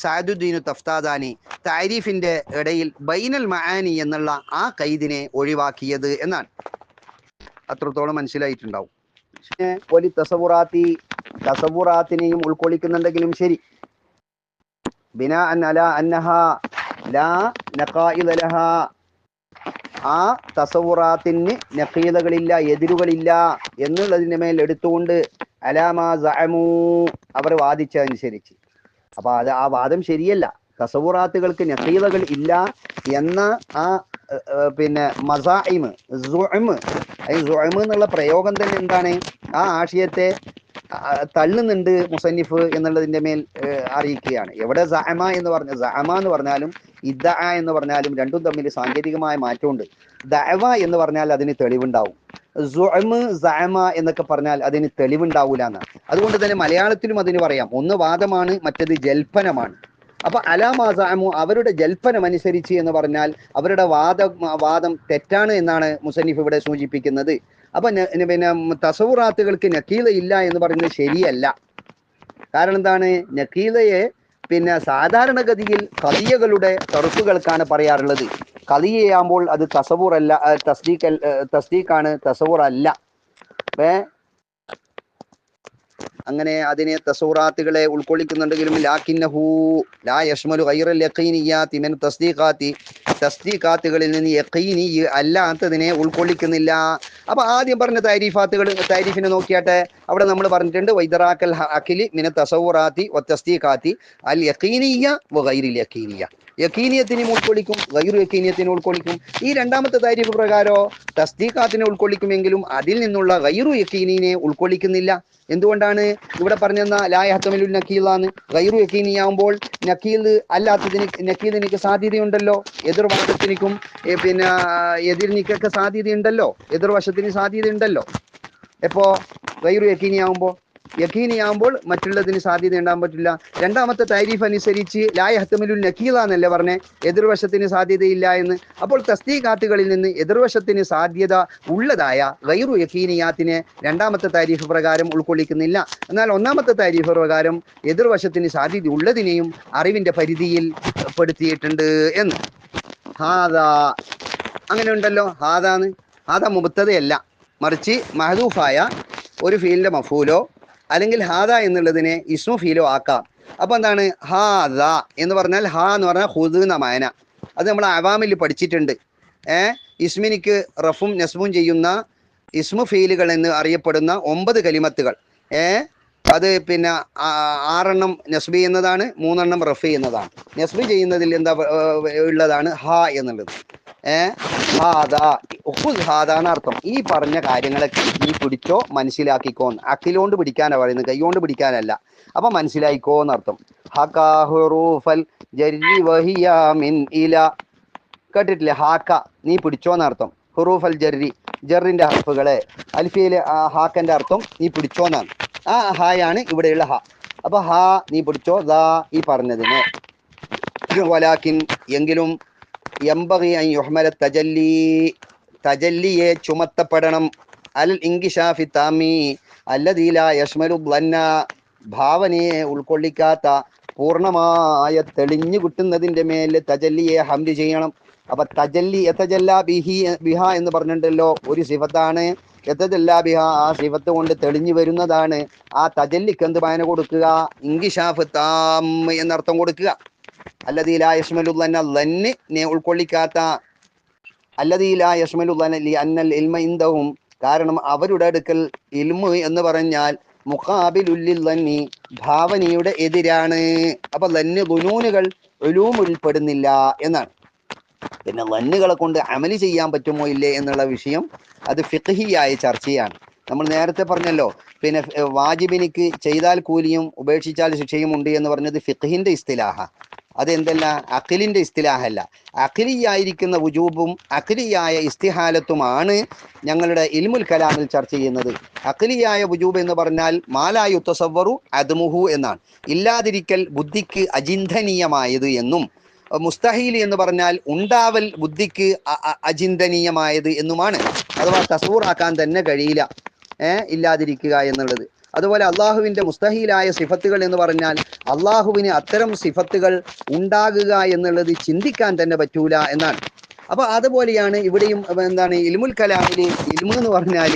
സഅദുദ്ദീൻ തഫ്താദാനി താരീഫിന്റെ ഇടയിൽ ബൈനൽ മആനി എന്നുള്ള ആ കൈദിനെ ഒഴിവാക്കിയത് എന്നാണ്. അത്രത്തോളം മനസ്സിലായിട്ടുണ്ടാവും. ഒരു തസവുറാത്തിനെയും ഉൾക്കൊള്ളിക്കുന്നുണ്ടെങ്കിലും ശരി, ബിനാ അല അന്നഹ ലാ നഖായിദ ലഹാ, ആ തസവുറാത്തിന് നഖീദകളില്ല, എതിരുകളില്ല എന്നുള്ളതിന്റെ മേൽ എടുത്തുകൊണ്ട് അലാമാ സഅമൂ, അവർ വാദിച്ചതനുസരിച്ച്. അപ്പൊ ആ വാദം ശരിയല്ല. തസവുറാത്തുകൾക്ക് നഖീദകൾ ഇല്ല എന്ന ആ മസായിമ് സുഅമ് എന്നുള്ള പ്രയോഗം തന്നെ എന്താണ്? ആ ആശയത്തെ തള്ളുന്നുണ്ട് മുസന്നിഫ് എന്നുള്ളതിന്റെ മേൽ അറിയിക്കുകയാണ്. എവിടെ സഅമ എന്ന് പറഞ്ഞാലും ഇദ്ദഅ എന്ന് പറഞ്ഞാലും രണ്ടും തമ്മിൽ സാങ്കേതികമായ മാറ്റമുണ്ട്. ദഅവ എന്ന് പറഞ്ഞാൽ അതിന് തെളിവുണ്ടാവും, സുഅമ് സഅമ എന്നൊക്കെ പറഞ്ഞാൽ അതിന് തെളിവുണ്ടാവൂല എന്നാണ്. അതുകൊണ്ട് തന്നെ മലയാളത്തിലും അതിന് പറയാം, ഒന്ന് വാദമാണ്, മറ്റത് ജൽപ്പനമാണ്. അപ്പൊ അലാമാ സഅമു, അവരുടെ ജൽപ്പനം അനുസരിച്ച് എന്ന് പറഞ്ഞാൽ അവരുടെ വാദം തെറ്റാണ് എന്നാണ് മുസന്നിഫ് ഇവിടെ സൂചിപ്പിക്കുന്നത്. അപ്പൊ തസവുറാത്തുകൾക്ക് നക്കീല ഇല്ല എന്ന് പറയുന്നത് ശരിയല്ല. കാരണം എന്താണ്? നക്കീലയെ സാധാരണഗതിയിൽ ഖദിയകളുടെ തറുക്കുകൾക്കാണ് പറയാറുള്ളത്. ഖദിയയാകുമ്പോൾ അത് തസവുർ അല്ല, തസ്ദീഖാണ്, തസവുർ അല്ല. അങ്ങനെ അതിനെ തസവുറാത്തുകളെ ഉൾക്കൊള്ളിക്കുന്നുണ്ടെങ്കിലും ലാകിന്നഹു ലാ യശ്മലു ഗൈറൽ യഖീനിയാതി മിൻ തസ്ദീഖാത്തുകളിൽ നിന്ന് യഖീനി അല്ലാത്തതിനെ ഉൾക്കൊള്ളിക്കുന്നില്ല. അപ്പൊ ആദ്യം പറഞ്ഞ താരീഫിനെ നോക്കിയാട്ടെ. അവിടെ നമ്മൾ പറഞ്ഞിട്ടുണ്ട് വൈദറാക്കൽ അഖിലി മിന തസവുറാത്തി വതസ്ദീഖാത്തി അൽ യഖീനിയ വഗൈറിൽ യഖീനിയ. യഖീനിയത്തിനെ ഉൾക്കൊള്ളിക്കും, ഗൈറു യഖീനിയത്തിനെ ഉൾക്കൊള്ളിക്കും. ഈ രണ്ടാമത്തെ താരീഫ് പ്രകാരോ തസ്ദീഖാത്തിനെ ഉൾക്കൊള്ളിക്കുമെങ്കിലും അതിൽ നിന്നുള്ള ഗൈറു യഖീനിനെ ഉൾക്കൊള്ളിക്കുന്നില്ല. എന്തുകൊണ്ടാണ്? ഇവിടെ പറഞ്ഞെന്ന ലാ യഹ്തമിലു നക്കീലാന്ന്. ഗൈറു യഖീനിയാവുമ്പോൾ നക്കീൽ അല്ലാത്തതിന് നക്കീലിനൊക്കെ സാധ്യതയുണ്ടല്ലോ, എതിർവാദത്തിനും എതിർനിക്കൊക്കെ സാധ്യതയുണ്ടല്ലോ, എതിർവശത്തിന് സാധ്യതയുണ്ടല്ലോ. എപ്പോ ഗൈറു യഖീനിയാവുമ്പോൾ മറ്റുള്ളതിന് സാധ്യത ഉണ്ടാകാൻ പറ്റില്ല. രണ്ടാമത്തെ താരീഫ് അനുസരിച്ച് ലാ യഹ്തമിലു നക്കീല എന്നല്ലേ പറഞ്ഞേ, എതിർവശത്തിന് സാധ്യതയില്ല എന്ന്. അപ്പോൾ തസ്ദീഖാത്തുകളിൽ നിന്ന് എതിർവശത്തിന് സാധ്യത ഉള്ളതായ ഗൈറു യഖീനിയാത്തിനെ രണ്ടാമത്തെ താരീഫ് പ്രകാരം ഉൾക്കൊള്ളിക്കുന്നില്ല. എന്നാൽ ഒന്നാമത്തെ താരീഫ് പ്രകാരം എതിർവശത്തിന് സാധ്യത ഉള്ളതിനെയും അറിവിന്റെ പരിധിയിൽ പെടുത്തിയിട്ടുണ്ട് എന്ന്. ഹാദാ അങ്ങനെ ഉണ്ടല്ലോ. ഹാദാ മുബ്തദയല്ല, മറിച്ച് മഹദൂഫായ ഒരു ഫീലിന്റെ മഫൂലോ അല്ലെങ്കിൽ ഹാദ എന്നുള്ളതിനെ ഇസ്മു ഫീലോ ആക്കാം. അപ്പൊ എന്താണ്? ഹാദ എന്ന് പറഞ്ഞാൽ ഹാ എന്ന് പറഞ്ഞാൽ ഹുദ് എന്ന മാന. അത് നമ്മൾ അവാമിൽ പഠിച്ചിട്ടുണ്ട്. ഇസ്മിനിക്ക് റഫും നസ്ബും ചെയ്യുന്ന ഇസ്മു ഫീലുകൾ എന്ന് അറിയപ്പെടുന്ന 9 കലിമത്തുകൾ. അത് 6 നസ്ബ് ചെയ്യുന്നതാണ്, 3 റഫ് ചെയ്യുന്നതാണ്. നസ്ബ് ചെയ്യുന്നതിൽ എന്താ ഉള്ളതാണ്? ഹാ എന്നുള്ളത്. അർത്ഥം ഈ പറഞ്ഞ കാര്യങ്ങളൊക്കെ നീ പിടിച്ചോ, മനസ്സിലാക്കിക്കോ. അക്കിലോണ്ട് പിടിക്കാനാ പറയുന്നത്, കൈകൊണ്ട് പിടിക്കാനല്ല. അപ്പൊ മനസ്സിലായിക്കോ എന്നർത്ഥം. കേട്ടിട്ടില്ലേ? ഹാക്ക നീ പിടിച്ചോന്നർത്ഥം. ഹുറൂഫൽ ജർരി, ജറിന്റെ ഹർഫുകളെ. അൽഫിയിലെ ഹാക്കന്റെ അർത്ഥം നീ പിടിച്ചോന്നാണ്. ആ ഹായാണ് ഇവിടെയുള്ള ഹ. അപ്പൊ ഹാ നീ പിടിച്ചോ, ദാ ഈ പറഞ്ഞതിന്. വലാക്കിൻ എങ്കിലും യംബഗി അൻ യുഹ്മല തജല്ലിയെ ചുമത്തപ്പെടണം. അൽ ഇൻകിശാഫി താമി അല്ലദീ ലാ യശ്മലു ളന്ന, ഭാവനയെ ഉൾക്കൊള്ളിക്കാത്ത പൂർണ്ണമായ തെളിഞ്ഞു കിട്ടുന്നതിന്റെ മേൽ തജല്ലിയെ ഹംദ് ചെയ്യണം. അപ്പൊ തജല്ലി യതജല്ല ബിഹ എന്ന് പറഞ്ഞിട്ടുണ്ടല്ലോ, ഒരു സിഫത്താണ്. യതജല്ല ബിഹ, ആ സിഫത്ത് കൊണ്ട് തെളിഞ്ഞു വരുന്നതാണ്. ആ തജല്ലിക്ക് എന്ത് മാന കൊടുക്കുക? ഇൻകിശാഫ് താം എന്നർത്ഥം കൊടുക്കുക. അല്ലദീ ലാ യശ്മലു ളന്ന, ലന്നെ ഉൾക്കൊള്ളിക്കാത്ത, അല്ലദീ ലാ യശ്മലു ളന്ന ലി അന്നൽ ഇൽമ ഇൻദഹും, കാരണം അവരുടെ അടുക്കൽ ഇൽമ് എന്ന് പറഞ്ഞാൽ മുഖാബിലുല്ലിൽ ലന്നി, ഭാവനയുടെ എതിരാണ്. അപ്പൊ ലന്ന് ദുനൂനുകൾ ഉലൂമിൽ പെടുന്നില്ല എന്നാണ്. പിന്നെ ലന്നുകളെ കൊണ്ട് അമലി ചെയ്യാൻ പറ്റുമോ ഇല്ലേ എന്നുള്ള വിഷയം അത് ഫിഖ്ഹിയായ ചർച്ചയാണ്. നമ്മൾ നേരത്തെ പറഞ്ഞല്ലോ, പിന്നെ വാജിബിനിക്ക് ചെയ്താൽ കൂലിയും ഉപേക്ഷിച്ചാൽ ശിക്ഷയും ഉണ്ട് എന്ന് പറഞ്ഞത് ഫിഖ്ഹിന്റെ ഇസ്തിലാഹ. അതെന്തല്ല, അഖിലിന്റെ ഇസ്തിലാഹല്ല. അഖിലിയായിരിക്കുന്ന വുജൂബും അഖിലിയായ ഇസ്തിഹാലത്തുമാണ് ഞങ്ങളുടെ ഇൽമുൽ കലാമിൽ ചർച്ച ചെയ്യുന്നത്. അഖിലിയായ വുജൂബ് എന്ന് പറഞ്ഞാൽ മാലാ യുതസവ്വറു അദ്മുഹു എന്നാണ്, ഇല്ലാതിരിക്കൽ ബുദ്ധിക്ക് അചിന്തനീയമായത് എന്നും. മുസ്തഹീൽ എന്ന് പറഞ്ഞാൽ ഉണ്ടാവൽ ബുദ്ധിക്ക് അചിന്തനീയമായത് എന്നുമാണ്. അഥവാ തസൂറാക്കാൻ തന്നെ കഴിയില്ല ഇല്ലാതിരിക്കുക എന്നുള്ളത്. അതുപോലെ അള്ളാഹുവിൻ്റെ മുസ്തഹീലായ സിഫത്തുകൾ എന്ന് പറഞ്ഞാൽ അള്ളാഹുവിന് അത്തരം സിഫത്തുകൾ ഉണ്ടാകുക എന്നുള്ളത് ചിന്തിക്കാൻ തന്നെ പറ്റൂല എന്നാണ്. അപ്പൊ അതുപോലെയാണ് ഇവിടെയും. എന്താണ് ഇൽമുൽ കലാമില് ഇൽമു എന്ന് പറഞ്ഞാൽ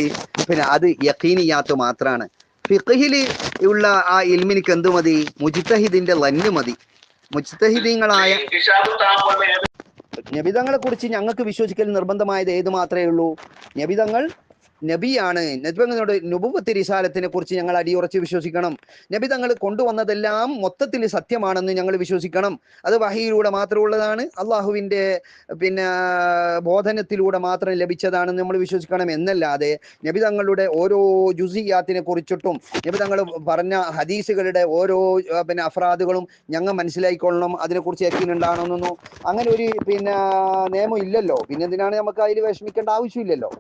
പിന്നെ അത് യഖീനിയാത്ത് മാത്രമാണ്. ഫിഖ്ഹില് ഉള്ള ആ ഇൽമിനിക്ക് എന്ത് മതി? മുജ്തഹിദിന്റെ ലന്ന് മതി. മുജ്തഹിദീങ്ങളായ നബിതങ്ങളെ കുറിച്ച് ഞങ്ങൾക്ക് വിശ്വസിക്കൽ നിർബന്ധമായത് ഏത് മാത്രമേ ഉള്ളൂ? നബിതങ്ങൾ നബിയാണ്. നബിതങ്ങളുടെ നുബുവത്ത് റിസാലത്തിനെ കുറിച്ച് ഞങ്ങൾ അടിയുറച്ച് വിശ്വസിക്കണം. നബി തങ്ങൾ കൊണ്ടുവന്നതെല്ലാം മൊത്തത്തിൽ സത്യമാണെന്ന് ഞങ്ങൾ വിശ്വസിക്കണം. അത് വഹിയിലൂടെ മാത്രമുള്ളതാണ്, അള്ളാഹുവിൻ്റെ പിന്നെ ബോധനത്തിലൂടെ മാത്രം ലഭിച്ചതാണെന്ന് നമ്മൾ വിശ്വസിക്കണം. എന്നല്ലാതെ നബി തങ്ങളുടെ ഓരോ ജുസിയാത്തിനെ കുറിച്ചിട്ടും നബി തങ്ങൾ പറഞ്ഞ ഹദീസുകളുടെ ഓരോ പിന്നെ അഫ്രാദുകളും ഞങ്ങൾ മനസ്സിലാക്കിക്കൊള്ളണം, അതിനെക്കുറിച്ച് യക്കീനുണ്ടാകണമെന്നൊന്നും അങ്ങനെ ഒരു പിന്നെ നിയമം ഇല്ലല്ലോ. പിന്നെ എന്തിനാണ് നമുക്ക് അതിൽ വിഷമിക്കേണ്ട ആവശ്യമില്ലല്ലോ.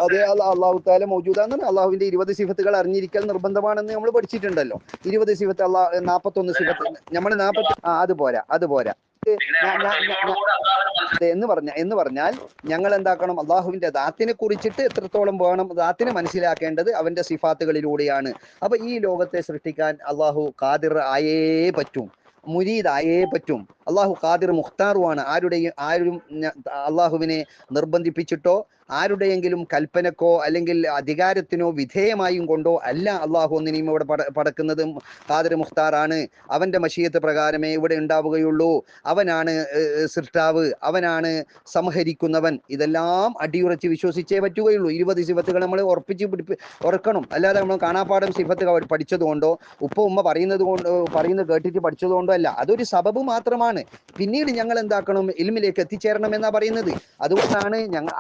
അതെ, അള്ളാഹു താല മൗജൂദാണ്. അള്ളാഹുവിന്റെ 20 സിഫത്തുകൾ അറിഞ്ഞിരിക്കൽ നിർബന്ധമാണെന്ന് നമ്മൾ പഠിച്ചിട്ടുണ്ടല്ലോ. 20 സിഫത്ത്, 41 സിഫത്ത്, നമ്മൾ 40 അത് പോരാ എന്ന് പറഞ്ഞാൽ ഞങ്ങൾ എന്താക്കണം? അള്ളാഹുവിന്റെ ദാത്തിനെ കുറിച്ചിട്ട് എത്രത്തോളം വേണം ദാത്തിനെ മനസ്സിലാക്കേണ്ടത് അവന്റെ സിഫാത്തുകളിലൂടെയാണ്. അപ്പൊ ഈ ലോകത്തെ സൃഷ്ടിക്കാൻ അള്ളാഹു ഖാദിർ ആയേ പറ്റും, മുരീദായേ പറ്റും. അള്ളാഹു ഖാദിർ മുഖ്താറുമാണ്. ആരും അള്ളാഹുവിനെ നിർബന്ധിപ്പിച്ചിട്ടോ ആരുടെയെങ്കിലും കൽപ്പനക്കോ അല്ലെങ്കിൽ അധികാരത്തിനോ വിധേയമായും കൊണ്ടോ അല്ല അള്ളാഹു ഒന്നിനെയും ഇവിടെ പടക്കുന്നത്. ഖാദിർ മുഖ്താറാണ്. അവന്റെ മശീയത്ത് പ്രകാരമേ ഇവിടെ ഉണ്ടാവുകയുള്ളൂ. അവനാണ് സൃഷ്ടാവ്, സംഹരിക്കുന്നവൻ. ഇതെല്ലാം അടിയുറച്ച് വിശ്വസിച്ചേ പറ്റുകയുള്ളൂ. 20 സിഫത്തുകൾ നമ്മൾ ഉറക്കണം. അല്ലാതെ നമ്മൾ കാണാപ്പാടം സിഫത്ത് പഠിച്ചതുകൊണ്ടോ ഉമ്മ പറയുന്നത് കേട്ടിട്ട് പഠിച്ചതുകൊണ്ടോ അല്ല. അതൊരു സബബ് മാത്രമാണ്. പിന്നീട് ഞങ്ങൾ എന്താക്കണം? ഇൽമിലേക്ക് എത്തിച്ചേരണം എന്നാ പറയുന്നത്. അതുകൊണ്ടാണ് ഞങ്ങൾ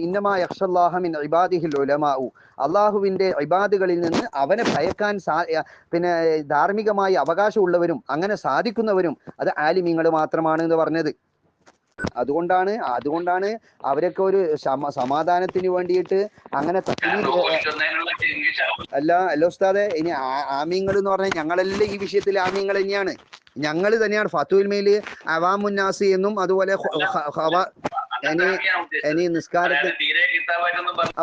ഇന്നമാ യഖ്ഷല്ലാഹ മിൻ ഇബാദിഹിൽ ഉലമാഉ, അള്ളാഹുവിന്റെ ഇബാദുകളിൽ നിന്ന് അവനെ ഭയക്കാൻ പിന്നെ ധാർമ്മികമായി അവകാശമുള്ളവരും അങ്ങനെ സാധിക്കുന്നവരും അത് ആലിമീങ്ങൾ മാത്രമാണ് എന്ന് പറഞ്ഞത്. അതുകൊണ്ടാണ് അവരൊക്കെ ഒരു സമാധാനത്തിന് വേണ്ടിയിട്ട് അങ്ങനെ അല്ല ഉസ്താദെ. ഇനി ആമീങ്ങൾ എന്ന് പറഞ്ഞാൽ ഞങ്ങളെല്ലാം ഈ വിഷയത്തിൽ ആമീങ്ങൾ തന്നെയാണ്. ഞങ്ങൾ തന്നെയാണ് ഫത്തുൽ മേല് അവാമുന്നാസി എന്നും അതുപോലെ ഇനി നിസ്കാരത്തിൽ.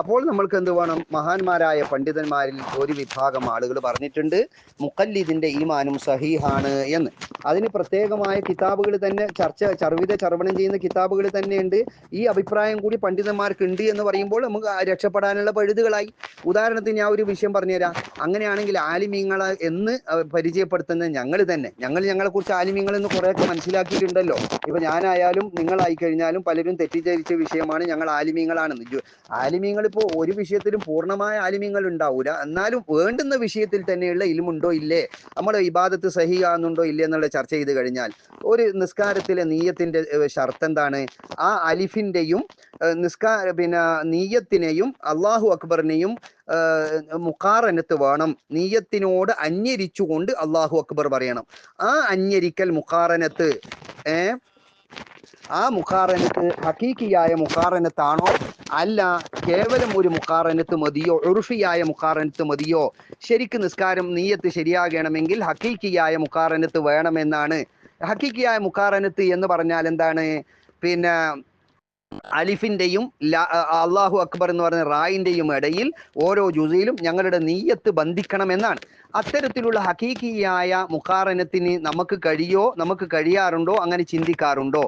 അപ്പോൾ നമ്മൾക്ക് എന്ത് വേണം? മഹാന്മാരായ പണ്ഡിതന്മാരിൽ ഒരു വിഭാഗം ആളുകൾ പറഞ്ഞിട്ടുണ്ട് മുഖല്ലിദിന്റെ ഈമാനും സഹീഹാണ് എന്ന്. അതിന് പ്രത്യേകമായ കിതാബുകൾ തന്നെ ചർവണം ചെയ്യുന്ന കിതാബുകൾ തന്നെയുണ്ട്. ഈ അഭിപ്രായം കൂടി പണ്ഡിതന്മാർക്ക് ഉണ്ട് എന്ന് പറയുമ്പോൾ നമുക്ക് രക്ഷപ്പെടാനുള്ള പഴുതുകളായി. ഉദാഹരണത്തിന് ഞാൻ ഒരു വിഷയം പറഞ്ഞുതരാം. അങ്ങനെയാണെങ്കിൽ ആലിമീങ്ങളെ എന്ന് പരിചയപ്പെടുത്തുന്നത് ഞങ്ങളെ കുറിച്ച് ആലിമീങ്ങൾ എന്ന് കുറെയൊക്കെ മനസ്സിലാക്കിയിട്ടുണ്ടല്ലോ. ഇപ്പൊ ഞാനായാലും നിങ്ങളായി കഴിഞ്ഞാലും പലരും തെറ്റിദ്ധരിച്ച വിഷയമാണ് ഞങ്ങൾ ആലിമീങ്ങളാണെന്ന്. ആലിമീങ്ങൾ ഇപ്പോൾ ഒരു വിഷയത്തിലും പൂർണ്ണമായ ആലിമീങ്ങൾ ഉണ്ടാവൂല. എന്നാലും വേണ്ടുന്ന വിഷയത്തിൽ തന്നെയുള്ള ഇൽമുണ്ടോ ഇല്ലേ, നമ്മുടെ ഇബാദത്ത് സഹിയാകുന്നുണ്ടോ ഇല്ലേ എന്നുള്ള ചർച്ച ചെയ്ത് കഴിഞ്ഞാൽ ഒരു നിസ്കാരത്തിലെ നീയത്തിന്റെ ഷർത്ത് എന്താണ്? ആ അലിഫിന്റെയും പിന്നെ നീയത്തിനെയും അള്ളാഹു അക്ബറിനെയും മുഖാറനത്ത് വേണം. നീയത്തിനോട് അന്യരിച്ചുകൊണ്ട് അള്ളാഹു അക്ബർ പറയണം. ആ അന്യരിക്കൽ മുഖാറനത്ത് ആ മുഖാറനത്ത് ഹഖീഖിയായ മുഖാറനത്താണോ അല്ല കേവലം ഒരു മുഖാറനത്ത് മതിയോ, ഉർഫിയായ മുഖാറനത്ത് മതിയോ? ശരിക്ക് നിസ്കാരം നീയത്ത് ശരിയാകണമെങ്കിൽ ഹഖീഖിയായ മുഖാറനത്ത് വേണമെന്നാണ്. ഹഖീഖിയായ മുഖാറനത്ത് എന്ന് പറഞ്ഞാൽ എന്താണ്? പിന്നെ അലിഫിന്റെയും അള്ളാഹു അക്ബർ എന്ന് പറയുന്ന റായിന്റെയും ഇടയിൽ ഓരോ ജുസയിലും ഞങ്ങളുടെ നീയത്ത് ബന്ധിക്കണമെന്നാണ്. അത്തരത്തിലുള്ള ഹഖീഖിയായ മുഖാറനത്തിന് നമുക്ക് കഴിയാറുണ്ടോ, അങ്ങനെ ചിന്തിക്കാറുണ്ടോ?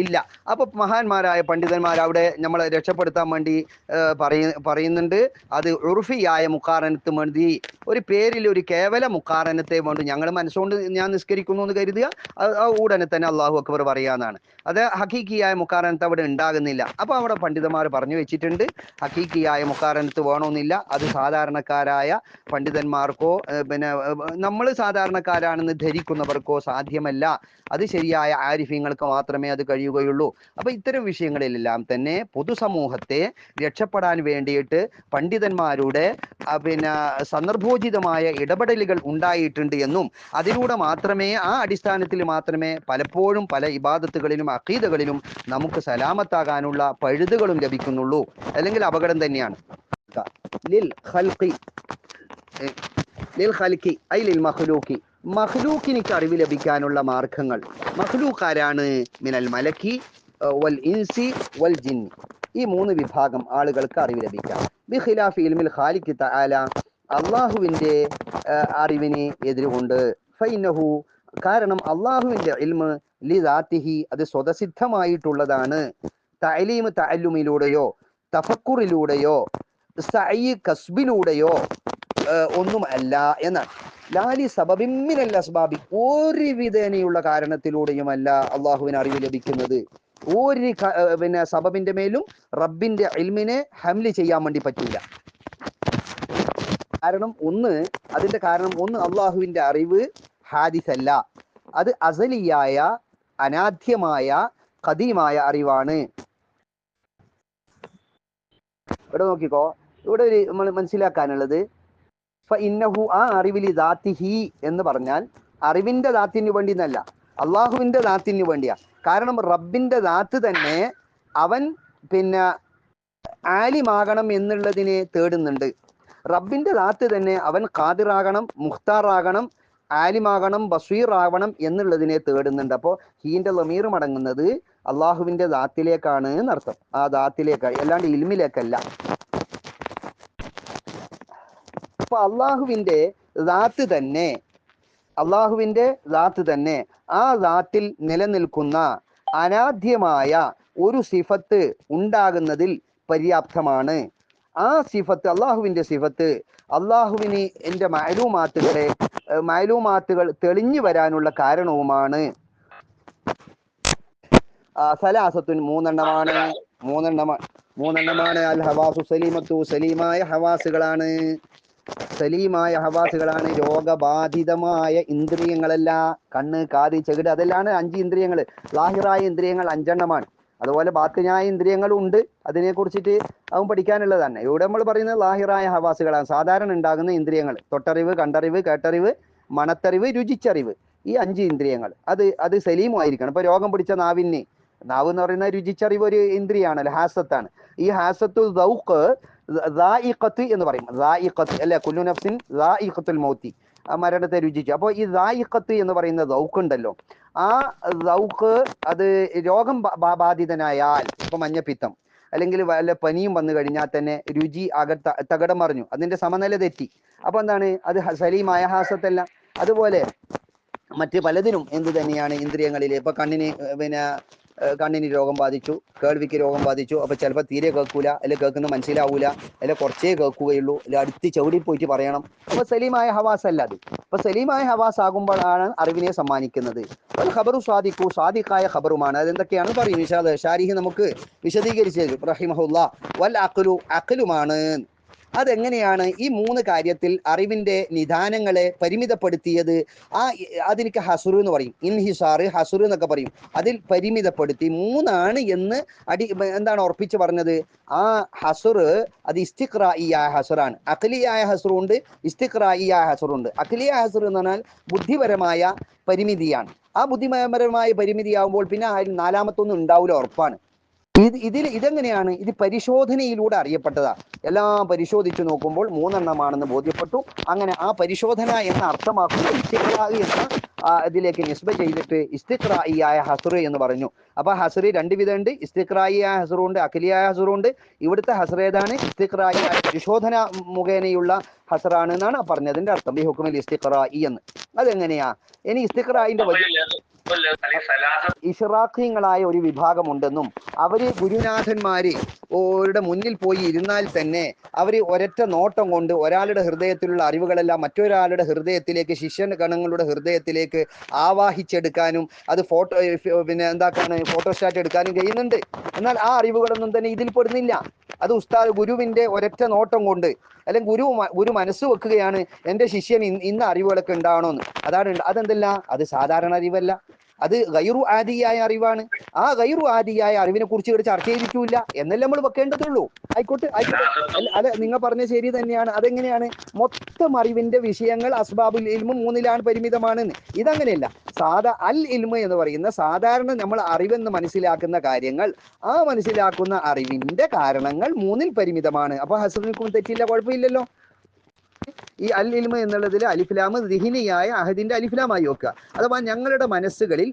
ഇല്ല. അപ്പൊ മഹാന്മാരായ പണ്ഡിതന്മാർ അവിടെ നമ്മളെ രക്ഷപ്പെടുത്താൻ വേണ്ടി പറയുന്നുണ്ട്, അത് ഉറുഫിയായ മുഖാറനത്ത് മതി. ഒരു പേരിൽ ഒരു കേവല മുഖാറനത്തെ വേണ്ടി ഞങ്ങൾ മനസ്സുകൊണ്ട് ഞാൻ നിസ്കരിക്കുന്നു എന്ന് കരുതുക, ഉടനെ തന്നെ അള്ളാഹു അക്ബർ പറയാന്നാണ്. അത് ഹഖീഖിയായ മുഖാറനത്ത് അവിടെ ഉണ്ടാകുന്നില്ല. അപ്പൊ അവിടെ പണ്ഡിതന്മാർ പറഞ്ഞു വെച്ചിട്ടുണ്ട്, ഹഖീഖിയായ മുഖാറനത്ത് വേണമെന്നില്ല. അത് സാധാരണക്കാരായ പണ്ഡിതന്മാർക്കോ പിന്നെ നമ്മൾ സാധാരണക്കാരാണെന്ന് ധരിക്കുന്നവർക്കോ സാധ്യമല്ല. അത് ശരിയായ ആരിഫ്യങ്ങൾക്ക് മാത്രമേ അത് കഴിയുകയുള്ളൂ. അപ്പൊ ഇത്തരം വിഷയങ്ങളിലെല്ലാം തന്നെ പൊതുസമൂഹത്തെ രക്ഷപ്പെടാൻ വേണ്ടിയിട്ട് പണ്ഡിതന്മാരുടെ പിന്നെ സന്ദർഭോചിതമായ ഇടപെടലുകൾ ഉണ്ടായിട്ടുണ്ട് എന്നും അതിലൂടെ മാത്രമേ, ആ അടിസ്ഥാനത്തിൽ മാത്രമേ പലപ്പോഴും പല ഇബാദത്തുകളിലും അഖീദകളിലും നമുക്ക് സലാമത്താകാനുള്ള പഴുതുകളും ലഭിക്കുന്നുള്ളൂ. അല്ലെങ്കിൽ അപകടം തന്നെയാണ്. ലിൽ ഖൽഖി ഐ ലിൽ മഖ്ലൂഖി, മഖ്ലൂഖിനിക്ക് അറിവ് ലഭിക്കാനുള്ള മാർഗങ്ങൾ. മഖ്ലൂഖ് ആരാണ്? മിനൽ മലക്കി വൽ ഇൻസി വൽ ജിന്നി, ഈ 3 വിഭാഗം ആളുകൾക്ക് അറിവ് ലഭിക്കാം. ബിഖിലാഫി ഇൽമിൽ ഖാലിഖി തആല, അള്ളാഹുവിന്റെ അറിവിന് എതിരുകൊണ്ട്. ഫൈനഹു, കാരണം അള്ളാഹുവിന്റെ ഇൽമ് ലിദാത്തിഹി, അത് സ്വതസിദ്ധമായിട്ടുള്ളതാണ്. തഅലീം തഅല്ലുമിലൂടെയോ തഫക്കുറിലൂടെയോ സഅയ് കസ്ബിലൂടെയോ ഒന്നും അല്ല എന്നാണ്. ലാലി സബബിൻ മിനൽ അസ്ബാബി, ഒരു വിധേനയുള്ള കാരണത്തിലൂടെയുമല്ല അള്ളാഹുവിന് അറിവ് ലഭിക്കുന്നത്. ഒരു പിന്നെ സബബിന്റെ മേലും റബ്ബിന്റെ ഇൽമിനെ ഹംല് ചെയ്യാൻ വേണ്ടി പറ്റില്ല. അതിന്റെ കാരണം ഒന്ന് അള്ളാഹുവിന്റെ അറിവ് ഹാദിസല്ല, അത് അസലിയായ അനാദ്യമായ ഖദീമായ അറിവാണ്. ഇവിടെ നോക്കിക്കോ, ഇവിടെ ഒരു നമ്മൾ മനസ്സിലാക്കാനുള്ളത്, ഫഇന്നഹു, ആ അറിവിൽ ദാത്തിഹി എന്ന് പറഞ്ഞാൽ അറിവിന്റെ ദാത്തിന് വേണ്ടി എന്നല്ല, അള്ളാഹുവിന്റെ ദാത്തിന് വേണ്ടിയാ. കാരണം റബ്ബിന്റെ ദാത്ത് തന്നെ അവൻ പിന്നെ ആലിമാകണം എന്നുള്ളതിനെ തേടുന്നുണ്ട്. റബ്ബിന്റെ ദാത്ത് തന്നെ അവൻ ഖാദിറാകണം, മുഖ്താറാകണം, ആലിമാകണം, ബസീർ ആവണം എന്നുള്ളതിനെ തേടുന്നുണ്ട്. അപ്പോൾ ഹീന്റെ ലമീർ മടങ്ങുന്നത് അള്ളാഹുവിന്റെ ദാത്തിലേക്കാണ് എന്നർത്ഥം. ആ ദാത്തിലേക്കാണ്, അല്ലാണ്ട് ഇൽമിലേക്കല്ല. അപ്പൊ അള്ളാഹുവിന്റെ ദാത്ത് തന്നെ ആ ദാത്തിൽ നിലനിൽക്കുന്ന അനാദ്യമായ ഒരു സിഫത്ത് ഉണ്ടാകുന്നതിൽ പര്യാപ്തമാണ്. ആ സിഫത്ത്, അള്ളാഹുവിന്റെ സിഫത്ത്, അള്ളാഹുവിന് എൻ്റെ മഅലൂമാത്തുകൾ തെളിഞ്ഞു വരാനുള്ള കാരണവുമാണ്. സലാസത്തുൻ, മൂന്നെണ്ണമാണ്. അൽ ഹവാസു സലീമത്തു, സലീമായ ഹവാസുകളാണ്. രോഗബാധിതമായ ഇന്ദ്രിയങ്ങളല്ല. കണ്ണ്, കാത്, ചെകിട്, അതെല്ലാം 5 ഇന്ദ്രിയങ്ങൾ. ലാഹിറായ ഇന്ദ്രിയങ്ങൾ 5 അതുപോലെ ബാത്തിനായ ഇന്ദ്രിയങ്ങളും ഉണ്ട്. അതിനെ കുറിച്ചിട്ട് അവൻ പഠിക്കാനുള്ളതാണ്. ഇവിടെ നമ്മൾ പറയുന്നത് ലാഹിറായ ഹവാസുകളാണ്, സാധാരണ ഉണ്ടാകുന്ന ഇന്ദ്രിയങ്ങൾ. തൊട്ടറിവ്, കണ്ടറിവ്, കേട്ടറിവ്, മണത്തറിവ്, രുചിച്ചറിവ്, ഈ 5 ഇന്ദ്രിയങ്ങൾ അത് സലീമായിരിക്കണം. ഇപ്പൊ രോഗം പിടിച്ച നാവ് എന്ന് പറയുന്ന രുചിച്ചറിവ് ഒരു ഇന്ദ്രിയാണല്ലോ, ഹാസത്താണ്. ഈ ഹാസത്തു ദൗഖ് ദായിഖത്ത് എന്ന് പറയും. ദായിഖത്ത് അല്ലെ, കുല്ലു നഫ്സിൻ ദായിഖത്തുൽ മൗത്തി, മരണത്തെ രുചിച്ചു. അപ്പോൾ ഈ ദായിഖത്ത് എന്ന് പറയുന്ന ദൗഖ് ഉണ്ടല്ലോ, ആ ദൗഖ് അത് രോഗം ബാധിതനായാൽ, ഇപ്പൊ മഞ്ഞപ്പിത്തം അല്ലെങ്കിൽ വല്ല പനിയും വന്നു കഴിഞ്ഞാൽ തന്നെ രുചി തകടം മറിഞ്ഞു, അതിന്റെ സമനില തെറ്റി. അപ്പൊ എന്താണ് അത്? സലീമായ ഹാസത്തല്ല. അതുപോലെ മറ്റ് പലതിനും എന്ത് തന്നെയാണ് ഇന്ദ്രിയങ്ങളിൽ. ഇപ്പൊ കണ്ണിന് രോഗം ബാധിച്ചു, കേൾവിക്ക് രോഗം ബാധിച്ചു. അപ്പൊ ചിലപ്പോൾ തീരെ കേൾക്കൂല, അല്ലെങ്കിൽ കേൾക്കുന്ന മനസ്സിലാവൂല, അല്ലെങ്കിൽ കുറച്ചേ കേൾക്കുകയുള്ളൂ, അല്ലെങ്കിൽ അടുത്ത് ചവിടി പോയിട്ട് പറയണം. അപ്പൊ സലീമായ ഹവാസ് അല്ല അത്. അപ്പൊ സലീമായ ഹവാസ് ആകുമ്പോഴാണ് അറിവിനെ സമ്മാനിക്കുന്നത്. ഖബറു സ്വാദിഖു, സ്വാദിഖായ ഖബറുമാണ്. അതെന്തൊക്കെയാണ് പറയും ഷാരിഹ് നമുക്ക് വിശദീകരിച്ചു റഹിമഹുല്ലാ. വൽ അഖ്ലു, അഖ്ലുമാണ്. അതെങ്ങനെയാണ് ഈ 3 കാര്യത്തിൽ അറിവിന്റെ നിദാനങ്ങളെ പരിമിതപ്പെടുത്തിയത്? അതിനൊക്കെ ഹസുർ എന്ന് പറയും, ഇൻഹിസാർ, ഹസുർ എന്നൊക്കെ പറയും. അതിൽ പരിമിതപ്പെടുത്തി 3 എന്ന് എന്താണ് ഉറപ്പിച്ച് പറഞ്ഞത്? ആ ഹസുർ അത് ഇസ്തിഖ്റായിയായ ഹസുറാണ്. അഖ്ലിയായ ഹസുറുണ്ട്, ഇസ്തിഖ്റായിയായ ഹസുറുണ്ട്. അഖ്ലിയായ ഹസുർ എന്ന് പറഞ്ഞാൽ ബുദ്ധിപരമായ പരിമിതിയാണ്. ആ ബുദ്ധിപരമായ പരിമിതിയാകുമ്പോൾ പിന്നെ 4മത്തൊന്നും ഉണ്ടാവില്ല, ഉറപ്പാണ്. ഇതെങ്ങനെയാണ്? ഇത് പരിശോധനയിലൂടെ അറിയപ്പെട്ടതാ. എല്ലാം പരിശോധിച്ചു നോക്കുമ്പോൾ 3 ബോധ്യപ്പെട്ടു. അങ്ങനെ ആ പരിശോധന എന്ന അർത്ഥമാക്കുന്ന എന്ന ഇതിലേക്ക് നിസ്ബ ചെയ്തിട്ട് ഇസ്തിഖ്റായിയായ ഹസ്ർ എന്ന് പറഞ്ഞു. അപ്പൊ ഹസ്ർ രണ്ട് വിധമുണ്ട്, ഇസ്തിഖ്റായിയായ ഹസ്റുണ്ട്, അഖിലിയായ ഹസ്റുണ്ട്. ഇവിടുത്തെ ഹസ്ർ ഏതാണ്? ഇസ്തിഖ്റായിയായ പരിശോധന മുഖേനയുള്ള ഹസ്റാണ് എന്നാണ് പറഞ്ഞതിന്റെ അർത്ഥം, ഈ ഹുക്മിൽ ഇസ്തിഖ്റായി എന്ന്. അതെങ്ങനെയാ? ഇനി ഇസ്തിഖ്റായിന്റെ ഇഷ്റാഖീങ്ങളായ ഒരു വിഭാഗമുണ്ടെന്നും അവര് ഗുരുനാഥന്മാരുടെ മുന്നിൽ പോയി ഇരുന്നാൽ തന്നെ അവര് ഒരൊറ്റ നോട്ടം കൊണ്ട് ഒരാളുടെ ഹൃദയത്തിലുള്ള അറിവുകളെല്ലാം മറ്റൊരാളുടെ ഹൃദയത്തിലേക്ക്, ശിഷ്യഗണങ്ങളുടെ ഹൃദയത്തിലേക്ക് ആവാഹിച്ചെടുക്കാനും അത് ഫോട്ടോസ്റ്റാറ്റ് എടുക്കാനും കഴിയുന്നുണ്ട്. എന്നാൽ ആ അറിവുകളൊന്നും തന്നെ ഇതിൽ പെടുന്നില്ല. അത് ഗുരുവിന്റെ ഒരൊറ്റ നോട്ടം കൊണ്ട്, അല്ലെങ്കിൽ ഗുരു മനസ്സ് വെക്കുകയാണ് എൻ്റെ ശിഷ്യൻ ഇന്ന അറിവുകളൊക്കെ ഉണ്ടാവണമെന്ന്. അതെന്തല്ല, അത് സാധാരണ അറിവല്ല, അത് ഗൈറു ആദിയായ അറിവാണ്. ആ ഗൈറു ആദിയായ അറിവിനെ കുറിച്ച് ഇവിടെ ചർച്ച ചെയ്തിട്ടില്ല എന്നല്ലേ നമ്മൾ വെക്കേണ്ടതുള്ളൂ. ആയിക്കോട്ടെ. അല്ല, നിങ്ങൾ പറഞ്ഞ ശരി തന്നെയാണ്. അതെങ്ങനെയാണ്? മൊത്തം അറിവിന്റെ വിഷയങ്ങൾ അസ്ബാബുൽ ഇൽമു 3 പരിമിതമാണെന്ന്. ഇതങ്ങനെയല്ല. അൽ ഇൽമു എന്ന് പറയുന്ന സാധാരണ നമ്മൾ അറിവെന്ന് മനസ്സിലാക്കുന്ന കാര്യങ്ങൾ, ആ മനസ്സിലാക്കുന്ന അറിവിന്റെ കാരണങ്ങൾ 3 പരിമിതമാണ്. അപ്പൊ ഹസ്ബിനും തെറ്റില്ല, കുഴപ്പമില്ലല്ലോ. ഈ അൽ ഇൽമ എന്നുള്ളതിൽ അലിഫ്ലാമ് ദിഹിനിയായ അഹദിന്റെ അലിഫ്ലാമായി വെക്കുക. അഥവാ ഞങ്ങളുടെ മനസ്സുകളിൽ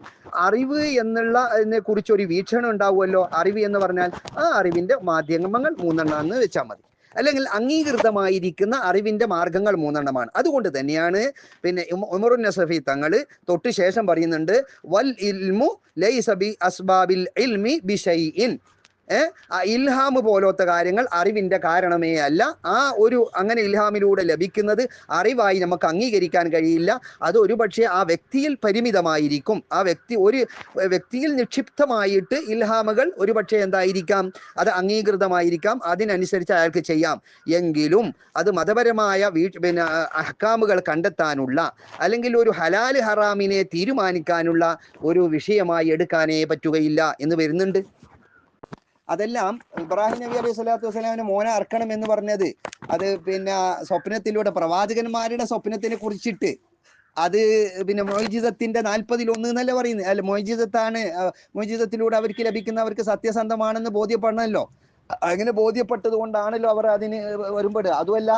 അറിവ് എന്നുള്ളതിനെ കുറിച്ചൊരു വീക്ഷണം ഉണ്ടാവുമല്ലോ. അറിവ് എന്ന് പറഞ്ഞാൽ ആ അറിവിന്റെ മാധ്യമങ്ങൾ 3 വെച്ചാൽ മതി. അല്ലെങ്കിൽ അംഗീകൃതമായിരിക്കുന്ന അറിവിന്റെ മാർഗങ്ങൾ 3 അതുകൊണ്ട് തന്നെയാണ് പിന്നെ ഉമറുൻ നസഫി തങ്ങൾ തൊട്ട് ശേഷം പറയുന്നുണ്ട്, വൽ ഇൽമു ലൈസ ബി അസ്ബാബിൽ ഇൽമി ബിശൈഇൻ. ഇൽഹാമ് പോലത്തെ കാര്യങ്ങൾ അറിവിന്റെ കാരണമേ അല്ല. അങ്ങനെ ഇൽഹാമിലൂടെ ലഭിക്കുന്നത് അറിവായി നമുക്ക് അംഗീകരിക്കാൻ കഴിയില്ല. അത് ഒരുപക്ഷെ ആ വ്യക്തിയിൽ പരിമിതമായിരിക്കും. ഒരു വ്യക്തിയിൽ നിക്ഷിപ്തമായിട്ട് ഇൽഹാമുകൾ ഒരുപക്ഷെ എന്തായിരിക്കാം, അത് അംഗീകൃതമായിരിക്കാം, അതിനനുസരിച്ച് അയാൾക്ക് ചെയ്യാം. എങ്കിലും അത് മതപരമായ അഹ്കാമുകൾ കണ്ടെത്താനുള്ള, അല്ലെങ്കിൽ ഒരു ഹലാല് ഹറാമിനെ തീരുമാനിക്കാനുള്ള ഒരു വിഷയമായി എടുക്കാനേ പറ്റുകയില്ല എന്ന് വരുന്നുണ്ട്. അതെല്ലാം ഇബ്രാഹിം നബി അലൈഹി സ്വലാത്തു വസ്സലാമിന് മോനെ അർക്കണം എന്ന് പറഞ്ഞത് അത് സ്വപ്നത്തിലൂടെ, പ്രവാചകന്മാരുടെ സ്വപ്നത്തിനെ കുറിച്ചിട്ട് അത് മൊയ്ജിസത്തിന്റെ 40-1 എന്നല്ലേ പറയുന്നത്. അല്ല, മൊയ്ജിസത്താണ്, മൊയ്ജിസത്തിലൂടെ അവർക്ക് ലഭിക്കുന്നവർക്ക് സത്യസന്ധമാണെന്ന് ബോധ്യപ്പെടണമല്ലോ. അങ്ങനെ ബോധ്യപ്പെട്ടത് കൊണ്ടാണല്ലോ അവർ അതിന് വരുമ്പോഴ്. അതുമല്ല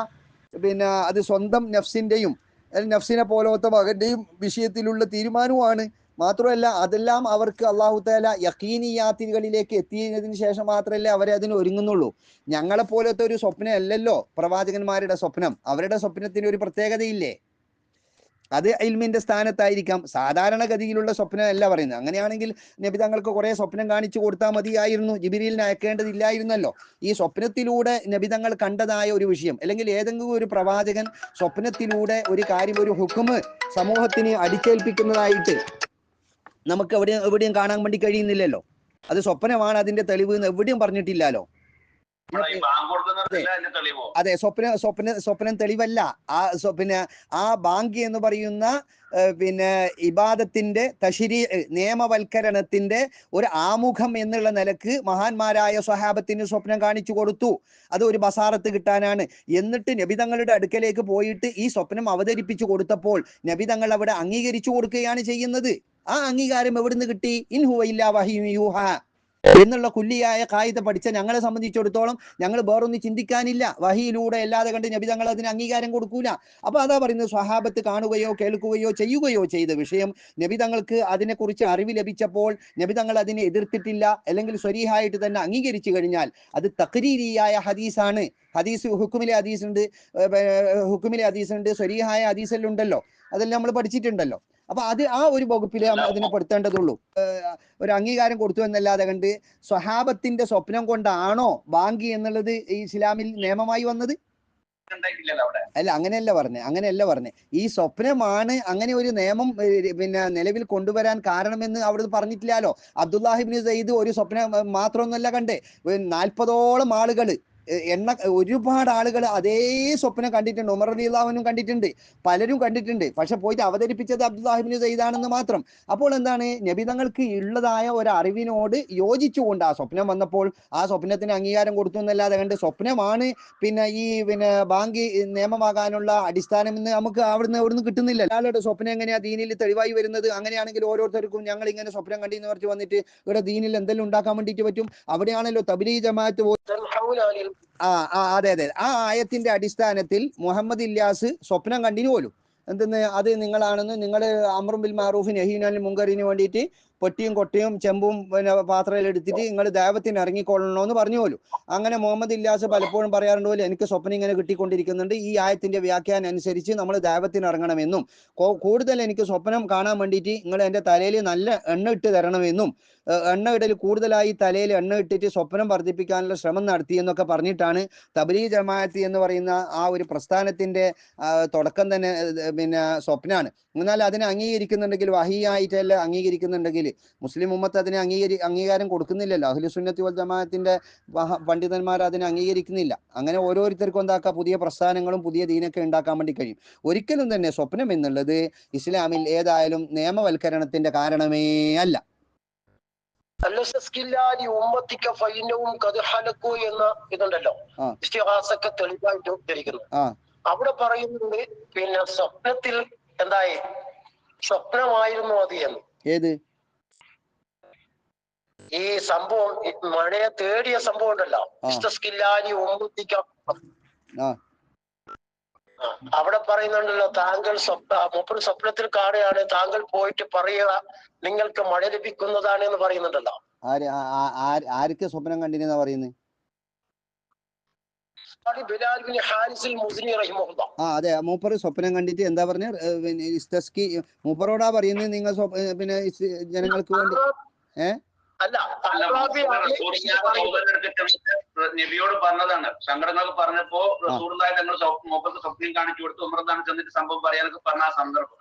അത് സ്വന്തം നഫ്സിനെ പോലത്തെ മകന്റെയും വിഷയത്തിലുള്ള തീരുമാനവുമാണ്. മാത്രമല്ല അതെല്ലാം അവർക്ക് അള്ളാഹു തആല യഖീനിയാത്തുകളിലേക്ക് എത്തിയതിനു ശേഷം മാത്രമല്ലേ അവരെ അതിന് ഒരുങ്ങുന്നുള്ളൂ. ഞങ്ങളെ പോലത്തെ ഒരു സ്വപ്നം അല്ലല്ലോ പ്രവാചകന്മാരുടെ സ്വപ്നം. അവരുടെ സ്വപ്നത്തിന് ഒരു പ്രത്യേകതയില്ലേ? അത് ഇൽമിന്റെ സ്ഥാനത്തായിരിക്കാം. സാധാരണഗതിയിലുള്ള സ്വപ്നം അല്ല പറയുന്നത്. അങ്ങനെയാണെങ്കിൽ നബി തങ്ങൾക്ക് കുറെ സ്വപ്നം കാണിച്ചു കൊടുത്താൽ മതിയായിരുന്നു, ജിബ്രീലിനെ അയക്കേണ്ടതില്ലായിരുന്നല്ലോ. ഈ സ്വപ്നത്തിലൂടെ നബി തങ്ങൾ കണ്ടതായ ഒരു വിഷയം, അല്ലെങ്കിൽ ഏതെങ്കിലും ഒരു പ്രവാചകൻ സ്വപ്നത്തിലൂടെ ഒരു കാര്യം, ഒരു ഹുക്മ് സമൂഹത്തിന് അടിച്ചേൽപ്പിക്കുന്നതായിട്ട് നമുക്ക് എവിടെയും കാണാൻ വേണ്ടി കഴിയുന്നില്ലല്ലോ. അത് സ്വപ്നമാണ് അതിന്റെ തെളിവ് എന്ന് എവിടെയും പറഞ്ഞിട്ടില്ലല്ലോ. അതെ, സ്വപ്നം തെളിവല്ല. ആ ബാങ്ക് എന്ന് പറയുന്ന ഇബാദത്തിന്റെ നിയമവൽക്കരണത്തിന്റെ ഒരു ആമുഖം എന്നുള്ള നിലക്ക് മഹാന്മാരായ സ്വഹാബത്തിന് സ്വപ്നം കാണിച്ചു കൊടുത്തു. അത് ഒരു ബസാറത്ത് കിട്ടാനാണ്. എന്നിട്ട് നബിതങ്ങളുടെ അടുക്കലേക്ക് പോയിട്ട് ഈ സ്വപ്നം അവതരിപ്പിച്ചു കൊടുത്തപ്പോൾ നബിതങ്ങൾ അവിടെ അംഗീകരിച്ചു കൊടുക്കുകയാണ് ചെയ്യുന്നത്. ആ അംഗീകാരം എവിടുന്ന് കിട്ടി? ഇൻ ഹുവ ഇല്ലാ വഹ്യുൻ യൂഹാ എന്നുള്ള കുല്ലിയായ കായിക പഠിച്ച ഞങ്ങളെ സംബന്ധിച്ചിടത്തോളം ഞങ്ങൾ വേറൊന്നും ചിന്തിക്കാനില്ല. വഹിയിലൂടെ അല്ലാതെ കണ്ട് നബി തങ്ങൾ അതിന് അംഗീകാരം കൊടുക്കൂല. അപ്പൊ അതാ പറയുന്നത്, സ്വഹാബത്ത് കാണുകയോ കേൾക്കുകയോ ചെയ്യുകയോ ചെയ്ത വിഷയം നബി തങ്ങൾക്ക് അതിനെക്കുറിച്ച് അറിവ് ലഭിച്ചപ്പോൾ നബി തങ്ങൾ അതിനെ എതിർത്തിട്ടില്ല, അല്ലെങ്കിൽ സ്വരീഹായിട്ട് തന്നെ അംഗീകരിച്ചു കഴിഞ്ഞാൽ അത് തഖ്രീരിയായ ഹദീസാണ്. ഹുക്കുമിലെ ഹദീസുണ്ട്, സ്വരീഹായ ഹദീസിലുണ്ടല്ലോ. അതെല്ലാം നമ്മൾ പഠിച്ചിട്ടുണ്ടല്ലോ. അപ്പൊ ആ ഒരു വകുപ്പിലെ അതിനെ പെടുത്തേണ്ടതുള്ളൂ. ഒരു അംഗീകാരം കൊടുത്തു എന്നല്ലാതെ കണ്ട് സ്വഹാബത്തിന്റെ സ്വപ്നം കൊണ്ടാണോ ബാങ്കി എന്നുള്ളത് ഇസ്ലാമിൽ നിയമമായി വന്നത്? അല്ല, അങ്ങനെയല്ല പറഞ്ഞേ. ഈ സ്വപ്നമാണ് അങ്ങനെ ഒരു നിയമം നിലവിൽ കൊണ്ടുവരാൻ കാരണമെന്ന് അവിടെ പറഞ്ഞിട്ടില്ലല്ലോ. അബ്ദുല്ലാഹിബ്നു സയ്യിദ് ഒരു സ്വപ്നം മാത്രമൊന്നുമല്ല കണ്ടേ, 40ഓളം ആളുകള് ഒരുപാട് ആളുകൾ അതേ സ്വപ്നം കണ്ടിട്ടുണ്ട്. ഉമർ റളിയല്ലാഹു അൻഹു കണ്ടിട്ടുണ്ട്, പലരും കണ്ടിട്ടുണ്ട്. പക്ഷെ പോയിട്ട് അവതരിപ്പിച്ചത് അബ്ദുല്ലാഹിബ്നു സയ്യിദാണെന്ന് മാത്രം. അപ്പോൾ എന്താണ്, നബി തങ്ങൾക്ക് ഉള്ളതായ ഒരു അറിവിനോട് യോജിച്ചുകൊണ്ട് ആ സ്വപ്നം വന്നപ്പോൾ ആ സ്വപ്നത്തിന് അംഗീകാരം കൊടുത്തു എന്നല്ലാതെ കണ്ട് സ്വപ്നമാണ് ഈ ബാങ്കി നിയമമാകാനുള്ള അടിസ്ഥാനം എന്ന് നമുക്ക് അവിടുന്ന് കിട്ടുന്നില്ല. ഒരാളുടെ സ്വപ്നം എങ്ങനെയാ ദീനിൽ തെളിവായി വരുന്നത്? അങ്ങനെയാണെങ്കിൽ ഓരോരുത്തർക്കും ഞങ്ങൾ ഇങ്ങനെ സ്വപ്നം കണ്ടിന്ന് പറഞ്ഞ് വന്നിട്ട് ഇവിടെ ദീനിൽ എന്തെങ്കിലും ഉണ്ടാക്കാൻ വേണ്ടിയിട്ട് പറ്റും? അവിടെയാണല്ലോ തബ്ലീഗ് ജമാഅത്ത് അതെ. ആ ആയത്തിന്റെ അടിസ്ഥാനത്തിൽ മുഹമ്മദ് ഇല്യാസ് സ്വപ്നം കണ്ടിന് പോലും. എന്തെന്ന് അത് നിങ്ങളാണെന്ന്, നിങ്ങൾ അമ്റും ബിൽ മാറൂഫ് നഹീൻ അനിൽ മുങ്കറിന് വേണ്ടിയിട്ട് പെട്ടിയും കൊട്ടയും ചെമ്പും പിന്നെ പാത്രയിൽ എടുത്തിട്ട് നിങ്ങൾ ദൈവത്തിന് ഇറങ്ങിക്കൊള്ളണമെന്ന് പറഞ്ഞു പോലും. അങ്ങനെ മുഹമ്മദ് ഇല്ലാസ് പലപ്പോഴും പറയാറുണ്ട് പോലെ എനിക്ക് സ്വപ്നം ഇങ്ങനെ കിട്ടിക്കൊണ്ടിരിക്കുന്നുണ്ട്, ഈ ആയത്തിന്റെ വ്യാഖ്യാനം അനുസരിച്ച് നമ്മൾ ദൈവത്തിന് ഇറങ്ങണമെന്നും കൂടുതൽ എനിക്ക് സ്വപ്നം കാണാൻ വേണ്ടിയിട്ട് നിങ്ങൾ എൻ്റെ തലയിൽ നല്ല എണ്ണ ഇട്ട് തരണമെന്നും എണ്ണ ഇടൽ കൂടുതലായി തലയിൽ എണ്ണ ഇട്ടിട്ട് സ്വപ്നം വർദ്ധിപ്പിക്കാനുള്ള ശ്രമം നടത്തി എന്നൊക്കെ പറഞ്ഞിട്ടാണ് തബ്ലീഗ് ജമാഅത്ത് എന്ന് പറയുന്ന ആ ഒരു പ്രസ്ഥാനത്തിന്റെ തുടക്കം തന്നെ പിന്നെ സ്വപ്നാണ്. എന്നാൽ അതിനെ അംഗീകരിക്കുന്നുണ്ടെങ്കിൽ വഹിയായിട്ടല്ല അംഗീകരിക്കുന്നുണ്ടെങ്കിൽ മുസ്ലിം ഉമ്മത്ത് അതിനെ അംഗീകാരം കൊടുക്കുന്നില്ലല്ലോ. അഹ്ലു സുന്നത്തി വൽ ജമാഅത്തിന്റെ പണ്ഡിതന്മാർ അതിനെ അംഗീകരിക്കുന്നില്ല. അങ്ങനെ ഓരോരുത്തർക്കും എന്താക്കുക, പുതിയ പ്രസ്ഥാനങ്ങളും പുതിയ ദീനൊക്കെ ഉണ്ടാക്കാൻ വേണ്ടി കഴിയും. ഒരിക്കലും തന്നെ സ്വപ്നം എന്നുള്ളത് ഇസ്ലാമിൽ ഏതായാലും നിയമവൽക്കരണത്തിന്റെ കാരണമേ അല്ല. എന്ന ഇതുണ്ടല്ലോ, ഇസ്തിഹാസൊക്കെ തെളിവായിട്ട് ഉദ്ധരിക്കുന്നു. അവിടെ പറയുന്നത് പിന്നെ സ്വപ്നത്തിൽ എന്തായി, സ്വപ്നമായിരുന്നു അത് എന്ന്. ഏത് ഈ സംഭവം മഴയെ തേടിയ സംഭവം ഉണ്ടല്ലോ, അവിടെ പറയുന്നുണ്ടല്ലോ, താങ്കൾ മൂപ്പർ സ്വപ്നത്തിൽ കാണുകയാണ്, താങ്കൾ പോയിട്ട് പറയുക നിങ്ങൾക്ക് മഴ ലഭിക്കുന്നതാണ് എന്ന് പറയുന്നുണ്ടല്ലോ. ആർക്ക് സ്വപ്നം കണ്ടിരുന്ന പറയുന്നത്? അതെ, മൂപ്പർ സ്വപ്നം കണ്ടിട്ട് എന്താ പറഞ്ഞ, മൂപ്പറോടാ പറയുന്നത് നിങ്ങൾ പിന്നെ ജനങ്ങൾക്ക് വേണ്ടി നബിയോട് പറഞ്ഞതാണ്. സങ്കടങ്ങൾക്ക് പറഞ്ഞപ്പോ റസൂലുള്ളാഹി തങ്ങൾ മൂപ്പർക്ക് സ്വപ്നം കാണിച്ചു കൊടുത്തു, ഉമർദാൻ ചെന്നിട്ട് സംഭവം പറയാനൊക്കെ പറഞ്ഞ ആ സന്ദർഭം.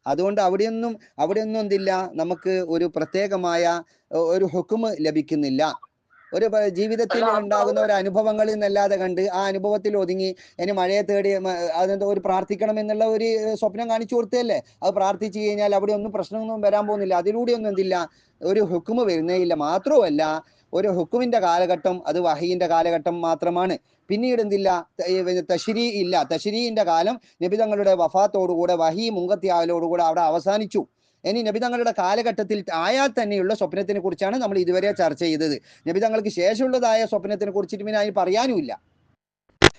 അതുകൊണ്ട് അവിടെയൊന്നും എന്തില്ല, നമുക്ക് ഒരു പ്രത്യേകമായ ഒരു ഹുക്മ് ലഭിക്കുന്നില്ല. ഒരു ജീവിതത്തിൽ ഉണ്ടാകുന്ന ഒരു അനുഭവങ്ങളിൽ നിന്നല്ലാതെ കണ്ട് ആ അനുഭവത്തിൽ ഒതുങ്ങി ഇനി മഴയെ തേടി അതെന്തോ ഒരു പ്രാർത്ഥിക്കണം എന്നുള്ള ഒരു സ്വപ്നം കാണിച്ചു കൊടുത്തല്ലേ, അത് പ്രാർത്ഥിച്ചു കഴിഞ്ഞാൽ അവിടെ ഒന്നും പ്രശ്നമൊന്നും വരാൻ പോകുന്നില്ല. അതിലൂടെ ഒന്നും എന്തില്ല, ഒരു ഹുക്മ് വരുന്നേയില്ല. മാത്രമല്ല ഒരു ഹുക്കുമിന്റെ കാലഘട്ടം അത് വഹീന്റെ കാലഘട്ടം മാത്രമാണ്. പിന്നീട് എന്തില്ല, തശ്രീ ഇല്ല. തശ്രീന്റെ കാലം നബി തങ്ങളുടെ വഫാത്തോടുകൂടെ വഹീ മുങ്കത്തിയാവലോടുകൂടെ അവിടെ അവസാനിച്ചു. ഇനി നബി തങ്ങളുടെ കാലഘട്ടത്തിൽ ആയാൽ തന്നെയുള്ള സ്വപ്നത്തിനെ കുറിച്ചാണ് നമ്മൾ ഇതുവരെ ചർച്ച ചെയ്തത്. നബി തങ്ങൾക്ക് ശേഷമുള്ളതായ സ്വപ്നത്തിനെ കുറിച്ചിട്ട് പിന്നെ അതിന് പറയാനുമില്ല.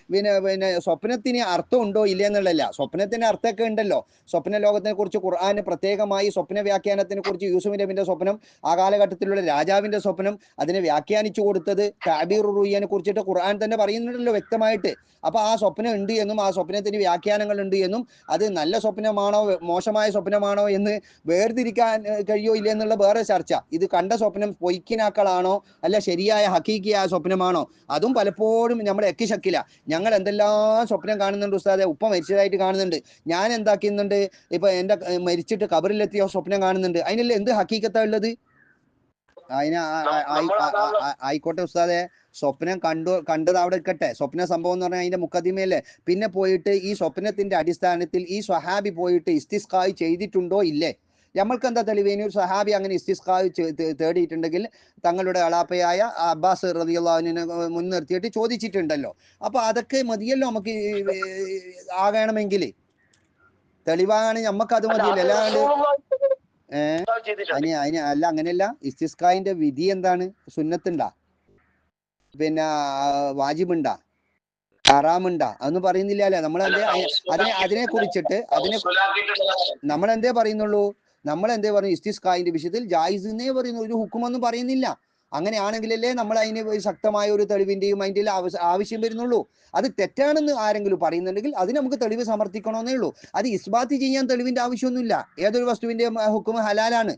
പിന്നെ സ്വപ്നത്തിന് അർത്ഥം ഉണ്ടോ ഇല്ല എന്നുള്ളതല്ല, സ്വപ്നത്തിന് അർത്ഥമൊക്കെ ഉണ്ടല്ലോ. സ്വപ്ന ലോകത്തിനെ കുറിച്ച് ഖുർആന് പ്രത്യേകമായി സ്വപ്ന വ്യാഖ്യാനത്തിനെ കുറിച്ച് യൂസുഫ് നബിന്റെ സ്വപ്നം, ആ കാലഘട്ടത്തിലുള്ള രാജാവിന്റെ സ്വപ്നം, അതിനെ വ്യാഖ്യാനിച്ചു കൊടുത്തത് താബീർ റുയ്യനെ കുറിച്ചിട്ട് ഖുർആൻ തന്നെ പറയുന്നുണ്ടല്ലോ വ്യക്തമായിട്ട്. അപ്പൊ ആ സ്വപ്നം ഉണ്ട് എന്നും ആ സ്വപ്നത്തിന് വ്യാഖ്യാനങ്ങൾ ഉണ്ട് എന്നും അത് നല്ല സ്വപ്നമാണോ മോശമായ സ്വപ്നമാണോ എന്ന് വേർതിരിക്കാൻ കഴിയോ ഇല്ല എന്നുള്ള വേറെ ചർച്ച. ഇത് കണ്ട സ്വപ്നം പൊയ്ക്കിനാക്കളാണോ അല്ല ശരിയായ ഹക്കീക്കിയായ സ്വപ്നമാണോ, അതും പലപ്പോഴും നമ്മൾ എക്കിശക്കില്ല. ഞങ്ങൾ എന്തെല്ലാം സ്വപ്നം കാണുന്നുണ്ട് ഉസ്താദെ, ഉപ്പ മരിച്ചതായിട്ട് കാണുന്നുണ്ട്, ഞാൻ എന്താക്കുന്നുണ്ട് ഇപ്പൊ എന്റെ മരിച്ചിട്ട് കബറിലെത്തിയ സ്വപ്നം കാണുന്നുണ്ട്. അതിനല്ല എന്ത് ഹക്കീക്കത്താ ഉള്ളത്? അതിന് ആയിക്കോട്ടെ ഉസ്താദെ, സ്വപ്നം കണ്ടത് അവിടെ ഇരിക്കട്ടെ. സ്വപ്ന സംഭവം എന്ന് പറഞ്ഞാൽ അതിന്റെ മുഖദ്ദിമയല്ലേ. പിന്നെ പോയിട്ട് ഈ സ്വപ്നത്തിന്റെ അടിസ്ഥാനത്തിൽ ഈ സ്വഹാബി പോയിട്ട് ഇസ്തിസ്ഖായ് ചെയ്തിട്ടുണ്ടോ ഇല്ലേ? നമ്മൾക്ക് എന്താ തെളിവ്? ഇനി ഒരു സഹാബി അങ്ങനെ ഇസ്തിസ്ഖായ് തേടിയിട്ടുണ്ടെങ്കിൽ തങ്ങളുടെ അളാപ്പയായ അബ്ബാസ് റളിയല്ലാഹുവിനെ മുൻനിർത്തിയിട്ട് ചോദിച്ചിട്ടുണ്ടല്ലോ. അപ്പൊ അതൊക്കെ മതിയല്ലോ നമുക്ക് ആകണമെങ്കിൽ. തെളിവാണ് നമുക്ക് അത് മതിയല്ലോ. അല്ലാണ്ട് അല്ല അങ്ങനെയല്ല. ഇസ്തിസ്ഖായിന്റെ വിധി എന്താണ്? സുന്നത്തുണ്ടാ, പിന്നെ വാജിബുണ്ടാ, ഹറാമുണ്ടാ, അതൊന്നും പറയുന്നില്ല അല്ലേ. അതിനെ കുറിച്ചിട്ട് നമ്മളെന്തേ പറയുന്നുള്ളൂ, നമ്മളെന്തേ പറഞ്ഞു, ഇസ്തിസ്ഖായിന്റെ വിഷയത്തിൽ ജായിസ് എന്നേ പറയുന്നു, ഒരു ഹുക്കുമൊന്നും പറയുന്നില്ല. അങ്ങനെയാണെങ്കിലല്ലേ നമ്മൾ അതിന് ശക്തമായ ഒരു തെളിവിന്റെയും അതിൻ്റെ ആവശ്യം വരുന്നുള്ളൂ. അത് തെറ്റാണെന്ന് ആരെങ്കിലും പറയുന്നുണ്ടെങ്കിൽ അത് നമുക്ക് തെളിവ് സമർത്ഥിക്കണമെന്നേ ഉള്ളൂ. അത് ഇസ്ബാത്ത് ചെയ്യാൻ തെളിവിന്റെ ആവശ്യമൊന്നുമില്ല. ഏതൊരു വസ്തുവിന്റെ ഹുക്കും ഹലാലാണ്.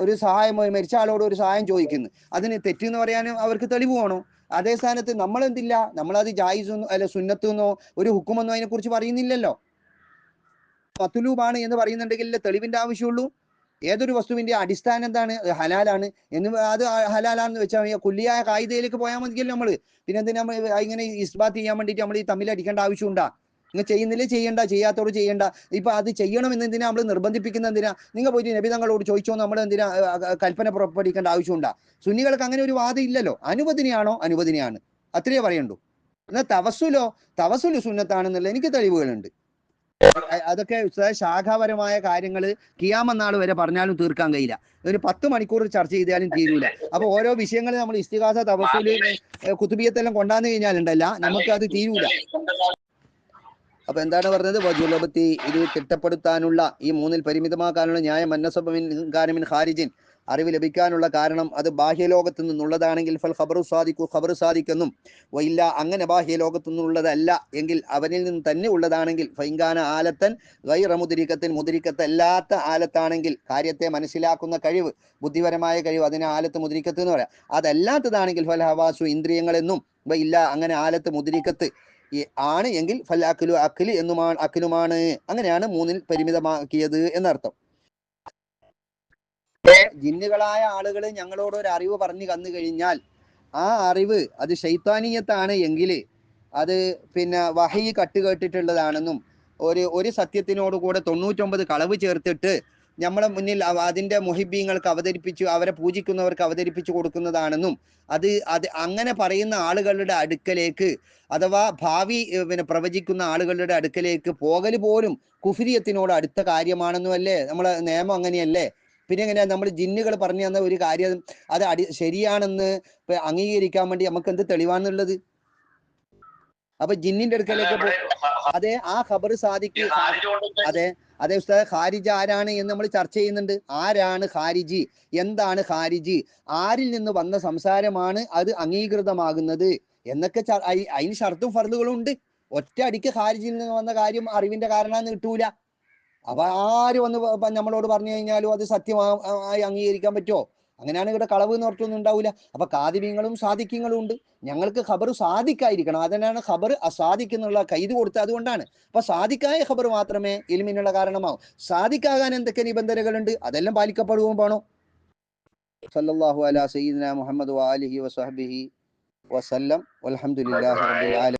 ഒരു സഹായം, മരിച്ച ആളോട് ഒരു സഹായം ചോദിക്കുന്നു, അതിന് തെറ്റെന്ന് പറയാനും അവർക്ക് തെളിവ് വേണോ? അതേ സ്ഥാനത്ത് നമ്മൾ എന്തില്ല, നമ്മളത് ജായിസൊന്നോ അല്ല സുന്നത്തെന്നോ ഒരു ഹുക്കുമെന്നോ അതിനെ കുറിച്ച് പറയുന്നില്ലല്ലോ. മത്ലൂബാണ് എന്ന് പറയുന്നുണ്ടെങ്കിൽ തെളിവിന്റെ ആവശ്യമുള്ളൂ. ഏതൊരു വസ്തുവിന്റെ അടിസ്ഥാനം എന്താണ്? ഹലാലാണ് എന്ന്. അത് ഹലാലാന്ന് വെച്ചാൽ കുല്ലിയായ കായികയിലേക്ക് പോയാൽ മതിയല്ലോ നമ്മൾ. പിന്നെ എന്തിനാ ഇങ്ങനെ ഇസ്ബാത്ത് ചെയ്യാൻ വേണ്ടിയിട്ട് നമ്മൾ ഈ തമ്മിൽ അടിക്കേണ്ട ആവശ്യമുണ്ടാ? നിങ്ങൾ ചെയ്യുന്നില്ലേ ചെയ്യണ്ട, ചെയ്യാത്തോട് ചെയ്യണ്ട. ഇപ്പൊ അത് ചെയ്യണം എന്നതിനാ നമ്മൾ നിർബന്ധിപ്പിക്കുന്ന എന്തിനാ? നിങ്ങൾ പോയിട്ട് നബി തങ്ങളോട് ചോദിച്ചോ, നമ്മൾ എന്തിനാ കൽപ്പന പുറപ്പെടുവിക്കേണ്ട ആവശ്യമുണ്ടാ? സുന്നികൾക്ക് അങ്ങനെ ഒരു വാദം ഇല്ലല്ലോ. അനുവദനീയാണോ? അനുവദനീയാണ്, അത്രയേ പറയണ്ടു. എന്നാൽ തവസുല് സുന്നത്താണെന്നുള്ള എനിക്ക് തെളിവുകളുണ്ട്. അതൊക്കെ ശാഖാപരമായ കാര്യങ്ങൾ ഖിയാമത്ത് വരെ പറഞ്ഞാലും തീർക്കാൻ കഴിയില്ല. ഒരു 10 മണിക്കൂർ ചർച്ച ചെയ്താലും തീരൂല. അപ്പൊ ഓരോ വിഷയങ്ങൾ നമ്മൾ ഇസ്തിഗാസ, തവസുല്, കുതുബിയത്തെല്ലാം കൊണ്ടാന്ന് കഴിഞ്ഞാലുണ്ടല്ല നമുക്ക് അത് തീരൂല. അപ്പൊ എന്താണ് പറഞ്ഞത്? വജുലബത്തി, ഇത് തിട്ടപ്പെടുത്താനുള്ള, ഈ മൂന്നിൽ പരിമിതമാക്കാനുള്ള ന്യായം അന്നസബിൻ ഖാരിജിൻ, അറിവ് ലഭിക്കാനുള്ള കാരണം അത് ബാഹ്യലോകത്തു നിന്നുള്ളതാണെങ്കിൽ ഫൽ ഖബറു സാദിഖു, ഖബർ സാദിഖെന്നും, വയില്ല അങ്ങനെ ബാഹ്യലോകത്തു നിന്നുള്ളതല്ല എങ്കിൽ അവനിൽ നിന്ന് തന്നെ ഉള്ളതാണെങ്കിൽ ഫൈങ്കാന ആലത്തൻ ഗൈറ മുദ്രിക്കത്തിൻ, മുദ്രിക്കത്തല്ലാത്ത ആലത്താണെങ്കിൽ, കാര്യത്തെ മനസ്സിലാക്കുന്ന കഴിവ്, ബുദ്ധിപരമായ കഴിവ്, അതിനെ ആലത്ത് മുദ്രിക്കത്ത് എന്ന് പറയാം. അതല്ലാത്തതാണെങ്കിൽ ഫൽ ഹവാസു, ഇന്ദ്രിയങ്ങളെന്നും, വയില്ല അങ്ങനെ ആലത്ത് മുദ്രിക്കത്ത് ആണ് എങ്കിൽ ഫൽ അഖിലു, അഖില് എന്നുമാണ്, അഖിലുമാണ്. അങ്ങനെയാണ് മൂന്നിൽ പരിമിതമാക്കിയത് എന്നർത്ഥം. ജിന്നുകളായ ആളുകൾ ഞങ്ങളോട് ഒരു അറിവ് പറഞ്ഞു തന്നു കഴിഞ്ഞാൽ ആ അറിവ് അത് ശൈത്താനീയത്താണ് എങ്കിൽ അത് പിന്നെ വഹി കട്ടുകേട്ടിട്ടുള്ളതാണെന്നും ഒരു സത്യത്തിനോട് കൂടെ 99 കളവ് ചേർത്തിട്ട് നമ്മളെ മുന്നിൽ അതിന്റെ മുഹിബീങ്ങൾക്ക് അവതരിപ്പിച്ചു, അവരെ പൂജിക്കുന്നവർക്ക് അവതരിപ്പിച്ചു കൊടുക്കുന്നതാണെന്നും അത് അങ്ങനെ പറയുന്ന ആളുകളുടെ അടുക്കലേക്ക്, അഥവാ ഭാവി പിന്നെ പ്രവചിക്കുന്ന ആളുകളുടെ അടുക്കലേക്ക് പോകൽ പോലും കുഫ്രിയത്തിനോട് അടുത്ത കാര്യമാണെന്നും അല്ലേ നമ്മളെ നിയമം? അങ്ങനെയല്ലേ? പിന്നെ എങ്ങനെയാ നമ്മൾ ജിന്നുകൾ പറഞ്ഞു തന്ന ഒരു കാര്യം അത് ശരിയാണെന്ന് അംഗീകരിക്കാൻ വേണ്ടി നമുക്ക് എന്ത് തെളിവാണുള്ളത്? അപ്പൊ ജിന്നിന്റെ അടുക്കലേക്ക് അതെ ആ ഖബർ സാദിഖ്, അതെ ഉസ്താദ്, ഖാരിജ് ആരാണ് എന്ന് നമ്മൾ ചർച്ച ചെയ്യുന്നുണ്ട്. ആരാണ് ഖാരിജി, എന്താണ് ഖാരിജി, ആരിൽ നിന്ന് വന്ന സംസാരമാണ് അത് അംഗീകൃതമാകുന്നത് എന്നൊക്കെ അതിന് ഷർത്തും ഫർളുകളും ഉണ്ട്. ഒറ്റ അടിക്ക് ഖാരിജിൽ നിന്ന് വന്ന കാര്യം അറിവിന്റെ കാരണമാണെന്ന് കിട്ടൂല. അപ്പൊ ആര് വന്ന് നമ്മളോട് പറഞ്ഞു കഴിഞ്ഞാലും അത് സത്യമായി അംഗീകരിക്കാൻ പറ്റുമോ? അങ്ങനെയാണ് ഇവിടെ കളവ് എന്ന് ഓർത്തൊന്നും ഉണ്ടാവില്ല. അപ്പൊ കാദിബീങ്ങളും സാദിഖ്യങ്ങളും ഉണ്ട്. ഞങ്ങൾക്ക് ഖബർ സാദിഖായിരിക്കണം, അതിനാണ് ഖബർ അസാദിഖെന്നുള്ള കൈത് കൊടുത്തത്. അതുകൊണ്ടാണ്. അപ്പൊ സാദിഖായ ഖബർ മാത്രമേ ഇൽമിനുള്ള കാരണമാവും. സാദിഖാകാൻ എന്തൊക്കെ നിബന്ധനകളുണ്ട് അതെല്ലാം പാലിക്കപ്പെടുകയും വേണം. സല്ലല്ലാഹു അലാ സയ്യിദിനാ മുഹമ്മദ് വആലിഹി വസഹ്ബിഹി വസല്ലം. വൽഹംദുലില്ലാഹി റബ്ബിൽ ആലമീൻ.